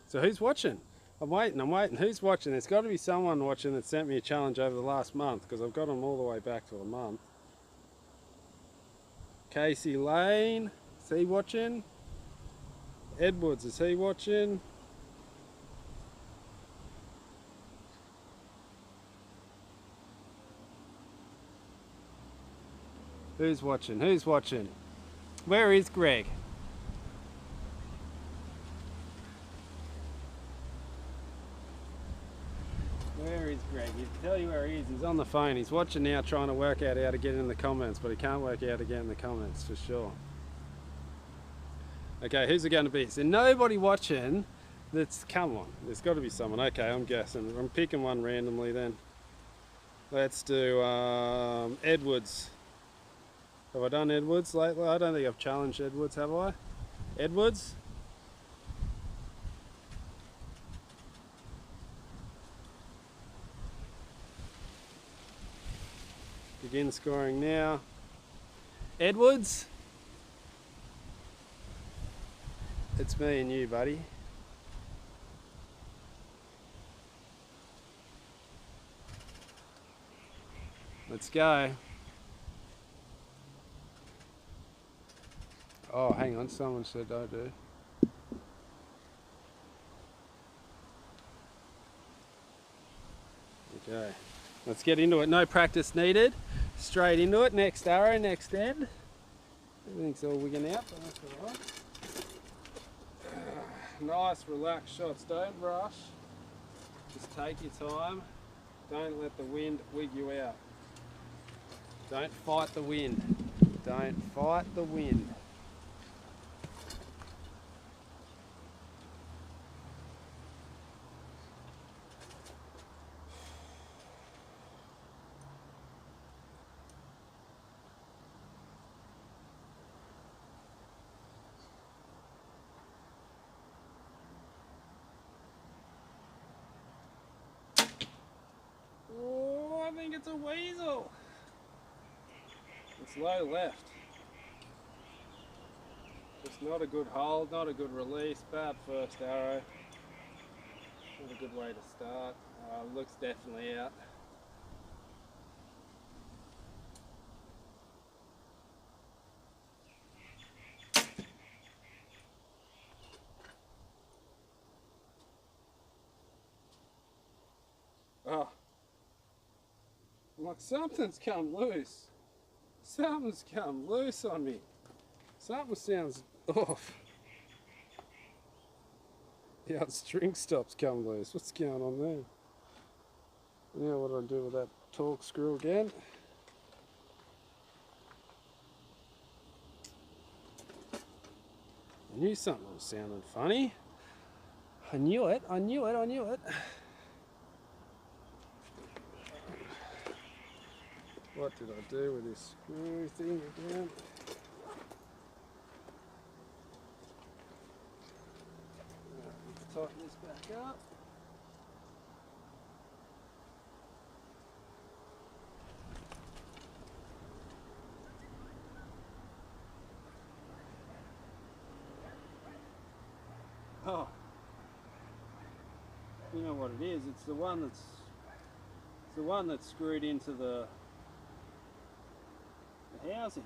So who's watching? I'm waiting. Who's watching? There's got to be someone watching that sent me a challenge over the last month, because I've got them all the way back to a month. Casey Lane, is he watching? Edwards, is he watching? Who's watching? Who's watching? Where is Greg? Where is Greg? He'll tell you where he is. He's on the phone. He's watching now, trying to work out how to get in the comments, but he can't work out how to get in the comments for sure. Okay, who's it going to be? So nobody watching that's... Come on, there's got to be someone. Okay, I'm guessing. I'm picking one randomly then. Let's do Edwards. Have I done Edwards lately? I don't think I've challenged Edwards, have I? Edwards? Begin scoring now. Edwards, it's me and you, buddy. Let's go. Oh, hang on, someone said I do. Okay, let's get into it. No practice needed. Straight into it. Next arrow, next end. Everything's all wigging out, but that's alright. Nice, relaxed shots. Don't rush. Just take your time. Don't let the wind wig you out. Don't fight the wind. Don't fight the wind. Oh, I think it's a weasel. It's low left. Just not a good hold, not a good release, bad first arrow. Not a good way to start. Looks definitely out. Oh, like something's come loose. Something's come loose on me. Something sounds off. The old string stop's come loose. What's going on there? Now what do I do with that torque screw again? I knew something was sounding funny. I knew it, I knew it, I knew it. What did I do with this screw thing again? Let's tighten this back up. Oh, you know what it is? It's the one that's screwed into the housing.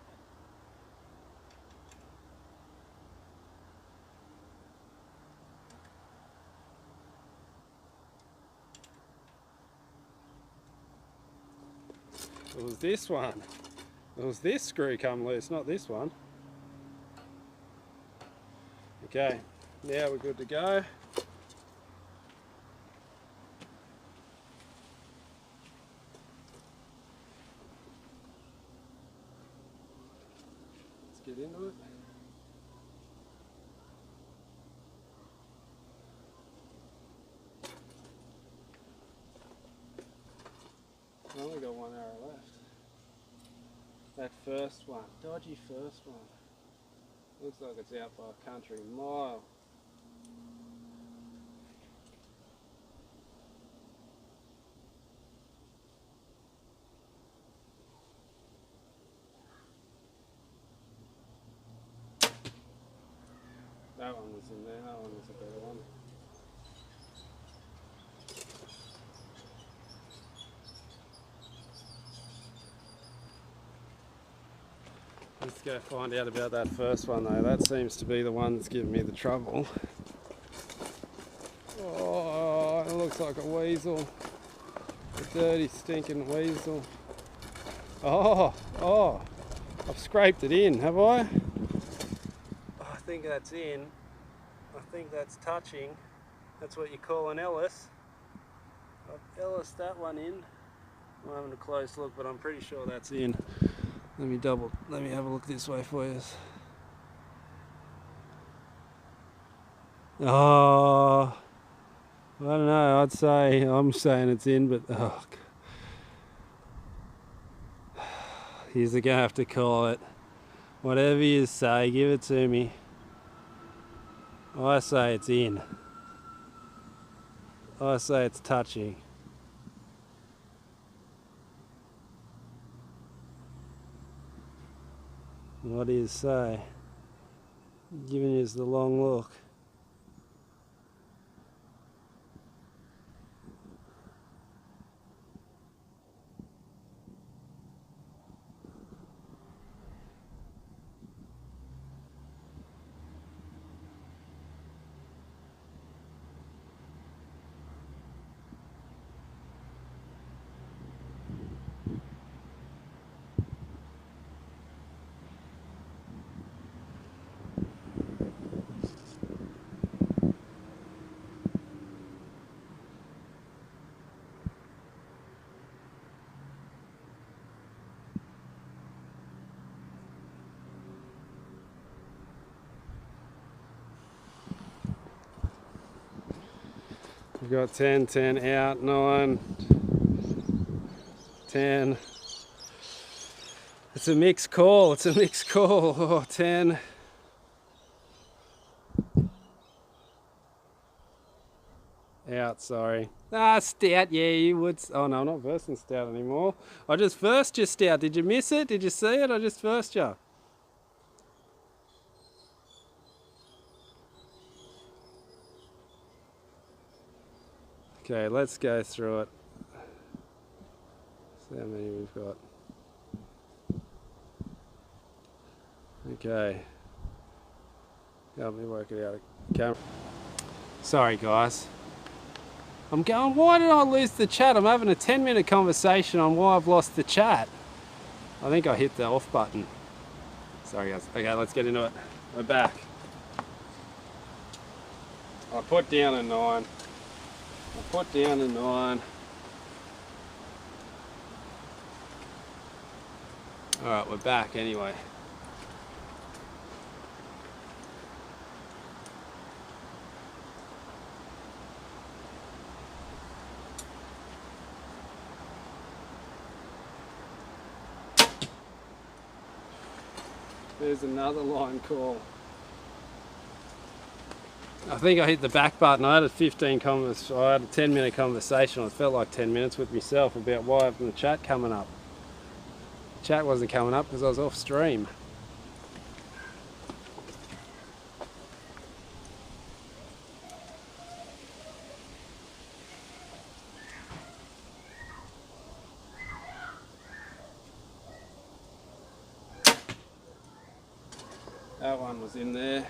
It was this one. It was this screw come loose, not this one. Okay, now we're good to go. Let's get into it. I've only got one arrow left. That first one, dodgy first one. Looks like it's out by a country mile. That one was in there, that one was a better one. Let's go find out about that first one though. That seems to be the one that's giving me the trouble. Oh, it looks like a weasel. A dirty stinking weasel. Oh, I've scraped it in, have I? I think that's in. I think that's touching. That's what you call an Ellis. I've Ellis that one in. I'm having a close look, but I'm pretty sure that's in. Let me have a look this way for you. Oh, I don't know, I'm saying it's in, but oh, you're gonna have to call it. Whatever you say, give it to me. I say it's in. I say it's touching. What do you say? Giving you the long look. We've got 10, 10 out, 9, 10. It's a mixed call, it's a mixed call. Oh, 10. Out, sorry. Ah, stout, yeah, you would. Oh no, I'm not versing stout anymore. I just versed you stout. Did you miss it? Did you see it? I just versed you. Okay, let's go through it. See how many we've got. Okay. Help me work it out. Camera. Sorry guys. I'm going, why did I lose the chat? I'm having a 10-minute conversation on why I've lost the chat. I think I hit the off button. Sorry guys. Okay, let's get into it. We're back. I put down a 9. I put down a 9. Alright, we're back anyway. There's another line call. I think I hit the back button. I had a 10-minute conversation. I felt like 10 minutes with myself about why isn't the chat coming up. The chat wasn't coming up because I was off stream. That one was in there.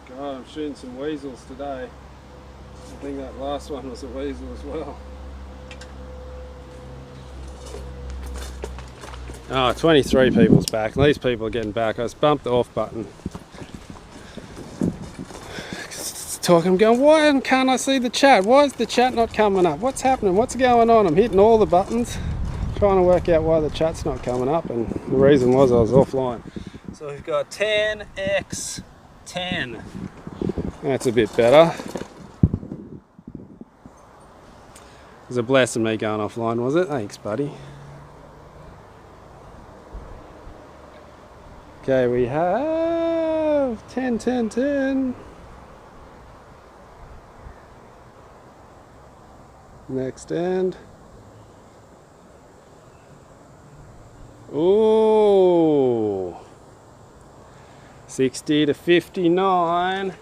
God, I'm shooting some weasels today. I think that last one was a weasel as well. Oh, 23 people's back. These people are getting back. I just bumped the off button. I'm going, why can't I see the chat? Why is the chat not coming up? What's happening? What's going on? I'm hitting all the buttons, trying to work out why the chat's not coming up, and the reason was I was offline. So we've got 10x 10. That's a bit better. It was a blessing me going offline, was it? Thanks, buddy. Okay, we have 10, 10, 10. Next end. Ooh. 60 to 59.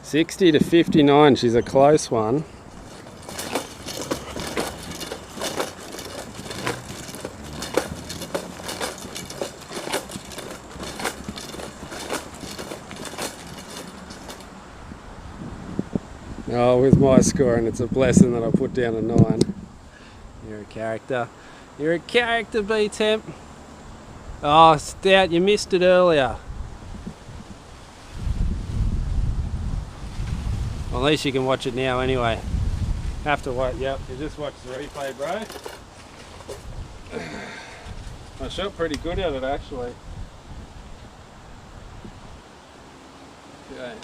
$60 to $59, she's a close one. Oh, with my score, and it's a blessing that I put down a 9. You're a character. You're a character, B-Temp. Oh, Stout, you missed it earlier. Well, at least you can watch it now anyway. Have to wait, yep, you just watch the replay, bro. I shot pretty good at it, actually. Okay.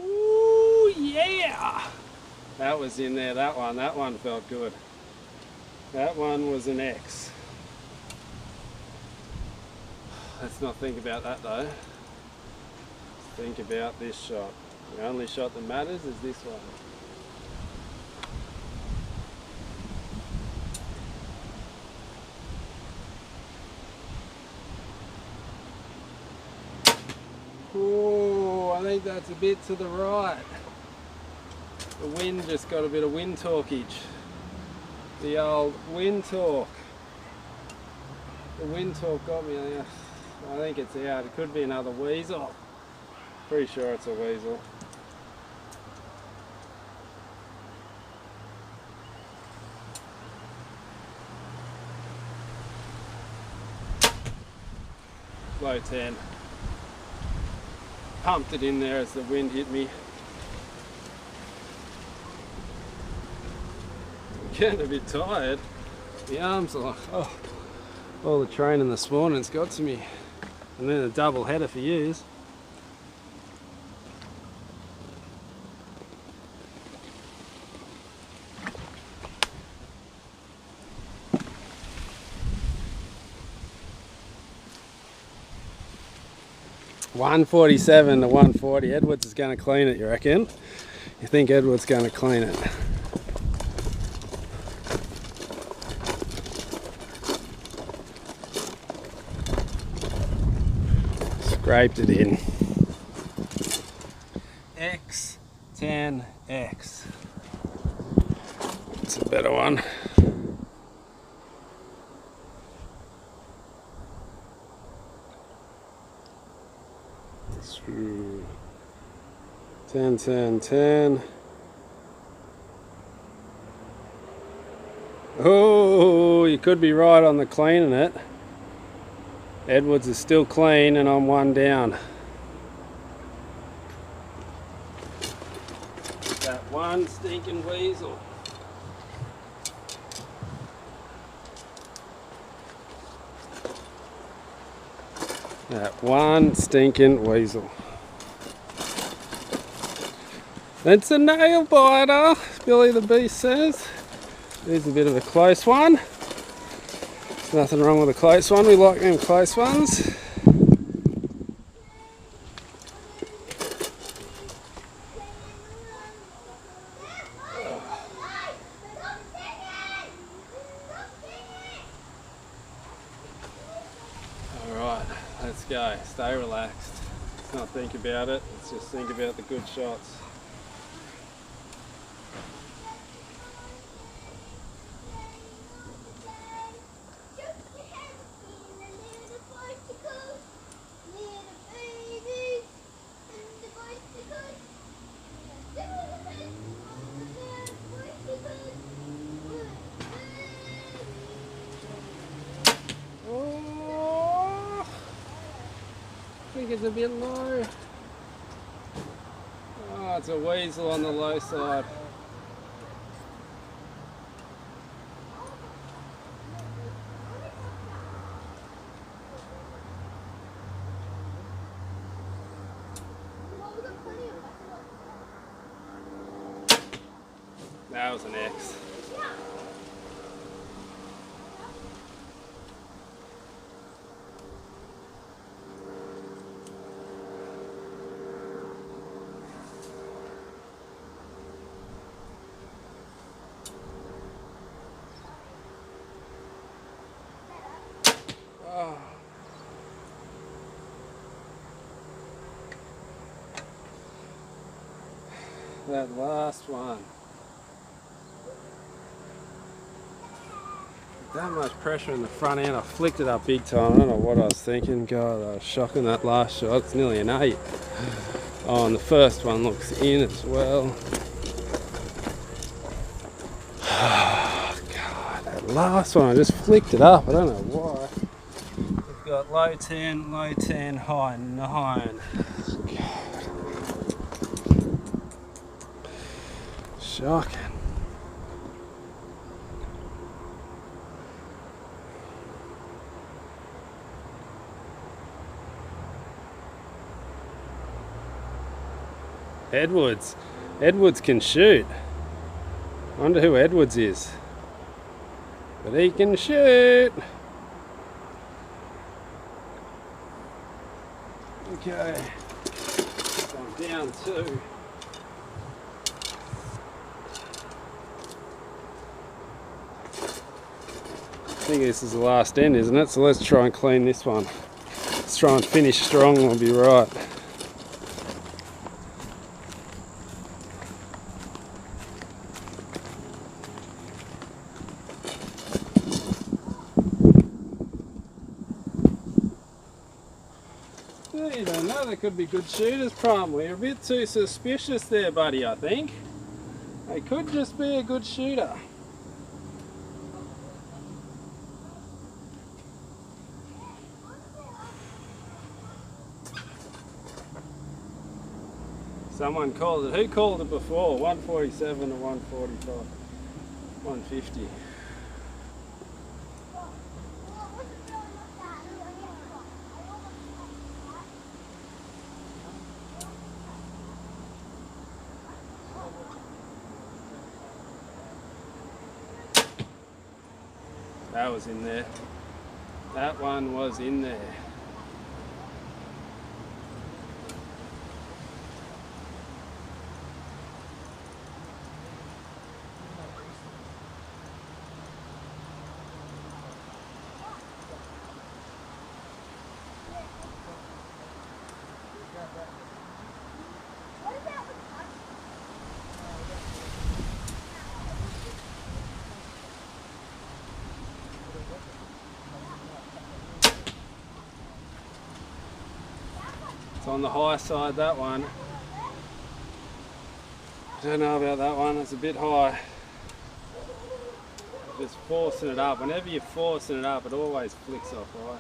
Ooh, yeah! That was in there, that one felt good. That one was an X. Let's not think about that though. Let's think about this shot. The only shot that matters is this one. Oh, I think that's a bit to the right. The wind just got a bit of wind torquage. The old wind torque. The wind torque got me. I think it's out. It could be another weasel. Pretty sure it's a weasel. Low 10. Pumped it in there as the wind hit me. I'm getting a bit tired. The arms are like, oh, all the training this morning's got to me. And then a double header for yous. $147 to $140. Edwards is going to clean it, you reckon? You think Edwards going to clean it? Scraped it in. X10X. It's a better one. Through 10, 10, 10. Oh, you could be right on the cleaning it. Edwards is still clean and I'm one down. That one stinking weasel. That one stinking weasel. It's a nail biter, Billy the Beast says. There's a bit of a close one. There's nothing wrong with a close one, we like them close ones. Alright, let's go. Stay relaxed. Let's not think about it, let's just think about the good shots. I think it's a bit low. Oh, it's a weasel on the low side. That was an X. Oh. That last one. That much pressure in the front end, I flicked it up big time. I don't know what I was thinking. God, I was shocking that last shot. It's nearly an 8. Oh, and the first one looks in as well. Oh, God, that last one, I just flicked it up. I don't know why. got low 10, high 9. Shocking. Edwards. Edwards can shoot. I wonder who Edwards is. But he can shoot. Okay. I'm down 2. I think this is the last end, isn't it? So let's try and clean this one. Let's try and finish strong and we'll be right. You don't know, they could be good shooters, probably. You're a bit too suspicious there, buddy, I think. They could just be a good shooter. Someone called it. Who called it before? 147 or 145? 150. That was in there. That one was in there. On the high side, that one. I don't know about that one, it's a bit high. Just forcing it up. Whenever you're forcing it up, it always flicks off, right?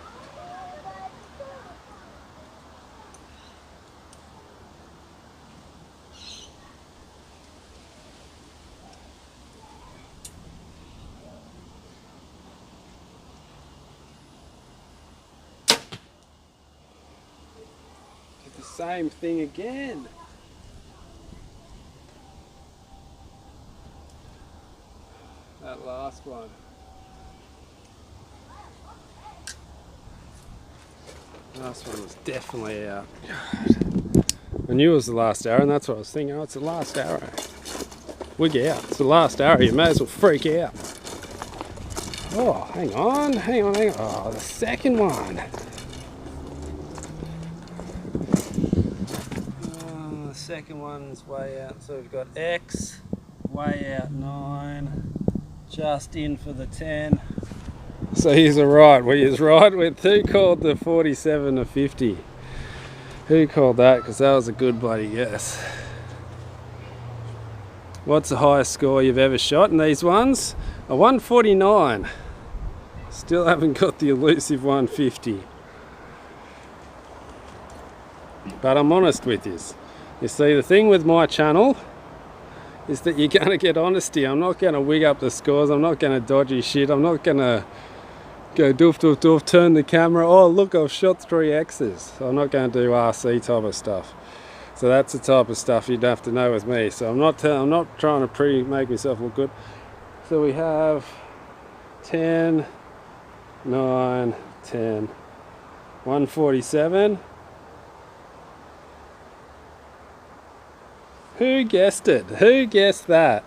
Same thing again. That last one. Last one was definitely out. God. I knew it was the last arrow, and that's what I was thinking. Oh, it's the last arrow. Wig out. It's the last arrow. You may as well freak out. Oh, hang on. Oh, the second one. Second one's way out, so we've got X, way out 9, just in for the 10. So he's right, he's right with who called the 47 to 50? Who called that? Because that was a good bloody guess. What's the highest score you've ever shot in these ones? A 149. Still haven't got the elusive 150. But I'm honest with you. You see, the thing with my channel is that you're going to get honesty. I'm not going to wig up the scores. I'm not going to dodgy shit. I'm not going to go doof doof doof, turn the camera. Oh, look, I've shot 3 X's. I'm not going to do RC type of stuff. So that's the type of stuff you'd have to know with me. So I'm not trying to make myself look good. So we have 10, 9, 10, 147. Who guessed it? Who guessed that?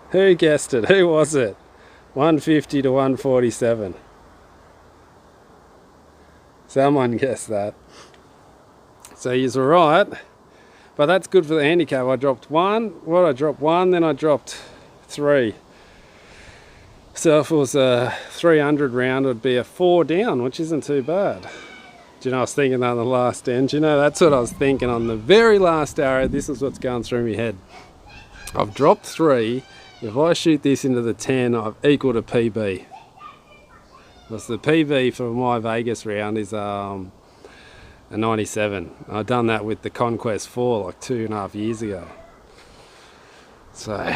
Who guessed it? Who was it? 150 to 147. Someone guessed that. So he's alright. But that's good for the handicap. I dropped 1. What, I dropped 1, then I dropped 3. So if it was a 300 round, it would be a 4 down, which isn't too bad. Do you know, I was thinking that on the last end. Do you know, that's what I was thinking on the very last arrow. This is what's going through my head. I've dropped 3. If I shoot this into the 10, I've equaled a PB. Because the PB for my Vegas round is a 97. I've done that with the Conquest 4 like 2.5 years ago. So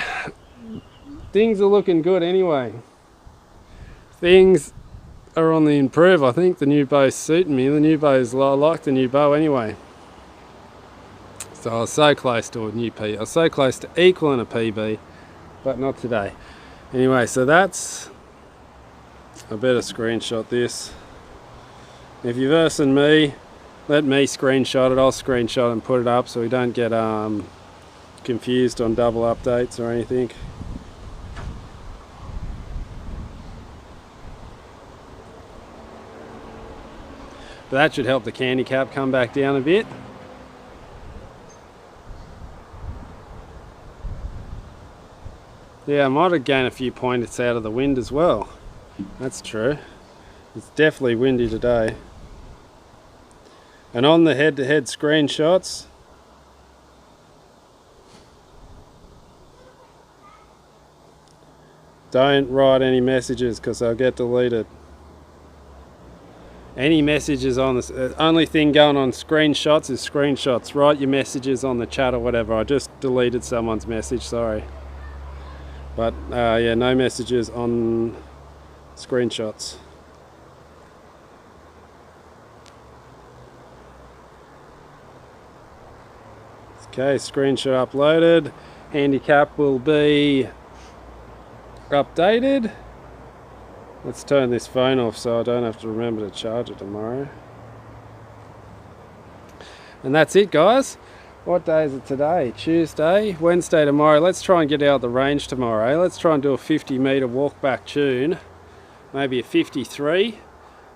things are looking good anyway. Things are on the improve. I think the new bow's suiting me. The new bow's, I like the new bow anyway. So I was so close to a new PB. I was so close to equaling a PB, but not today. Anyway, so that's, I better screenshot this. If you're versing me, let me screenshot it. I'll screenshot and put it up so we don't get confused on double updates or anything. But that should help the candy cap come back down a bit. Yeah, I might have gained a few points out of the wind as well. That's true. It's definitely windy today. And on the head-to-head screenshots, don't write any messages because they'll get deleted. Any messages on this, only thing going on screenshots is screenshots. Write your messages on the chat or whatever. I just deleted someone's message, sorry. But yeah, no messages on screenshots. Okay, screenshot uploaded. Handicap will be updated. Let's turn this phone off so I don't have to remember to charge it tomorrow. And that's it, guys. What day is it today? Tuesday, Wednesday tomorrow. Let's try and get out of the range tomorrow. Let's try and do a 50 metre walk back tune. Maybe a 53.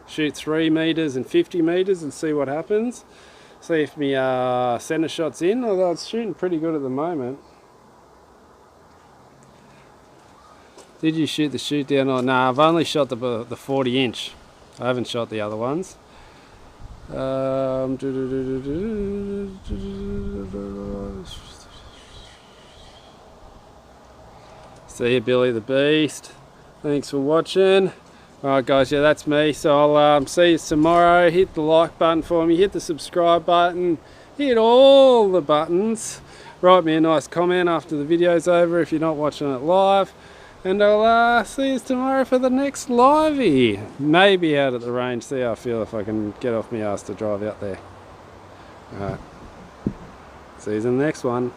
Shoot 3 metres and 50 metres and see what happens. See if my centre shot's in, although it's shooting pretty good at the moment. Did you shoot the shoot down? Oh, no, I've only shot the 40 inch. I haven't shot the other ones. See you, Billy the Beast. Thanks for watching. Alright guys, yeah, that's me. So I'll see you tomorrow. Hit the like button for me, hit the subscribe button, hit all the buttons. Write me a nice comment after the video's over if you're not watching it live. And I'll see you tomorrow for the next livey. Maybe out at the range, see how I feel if I can get off my ass to drive out there. Alright. See you in the next one.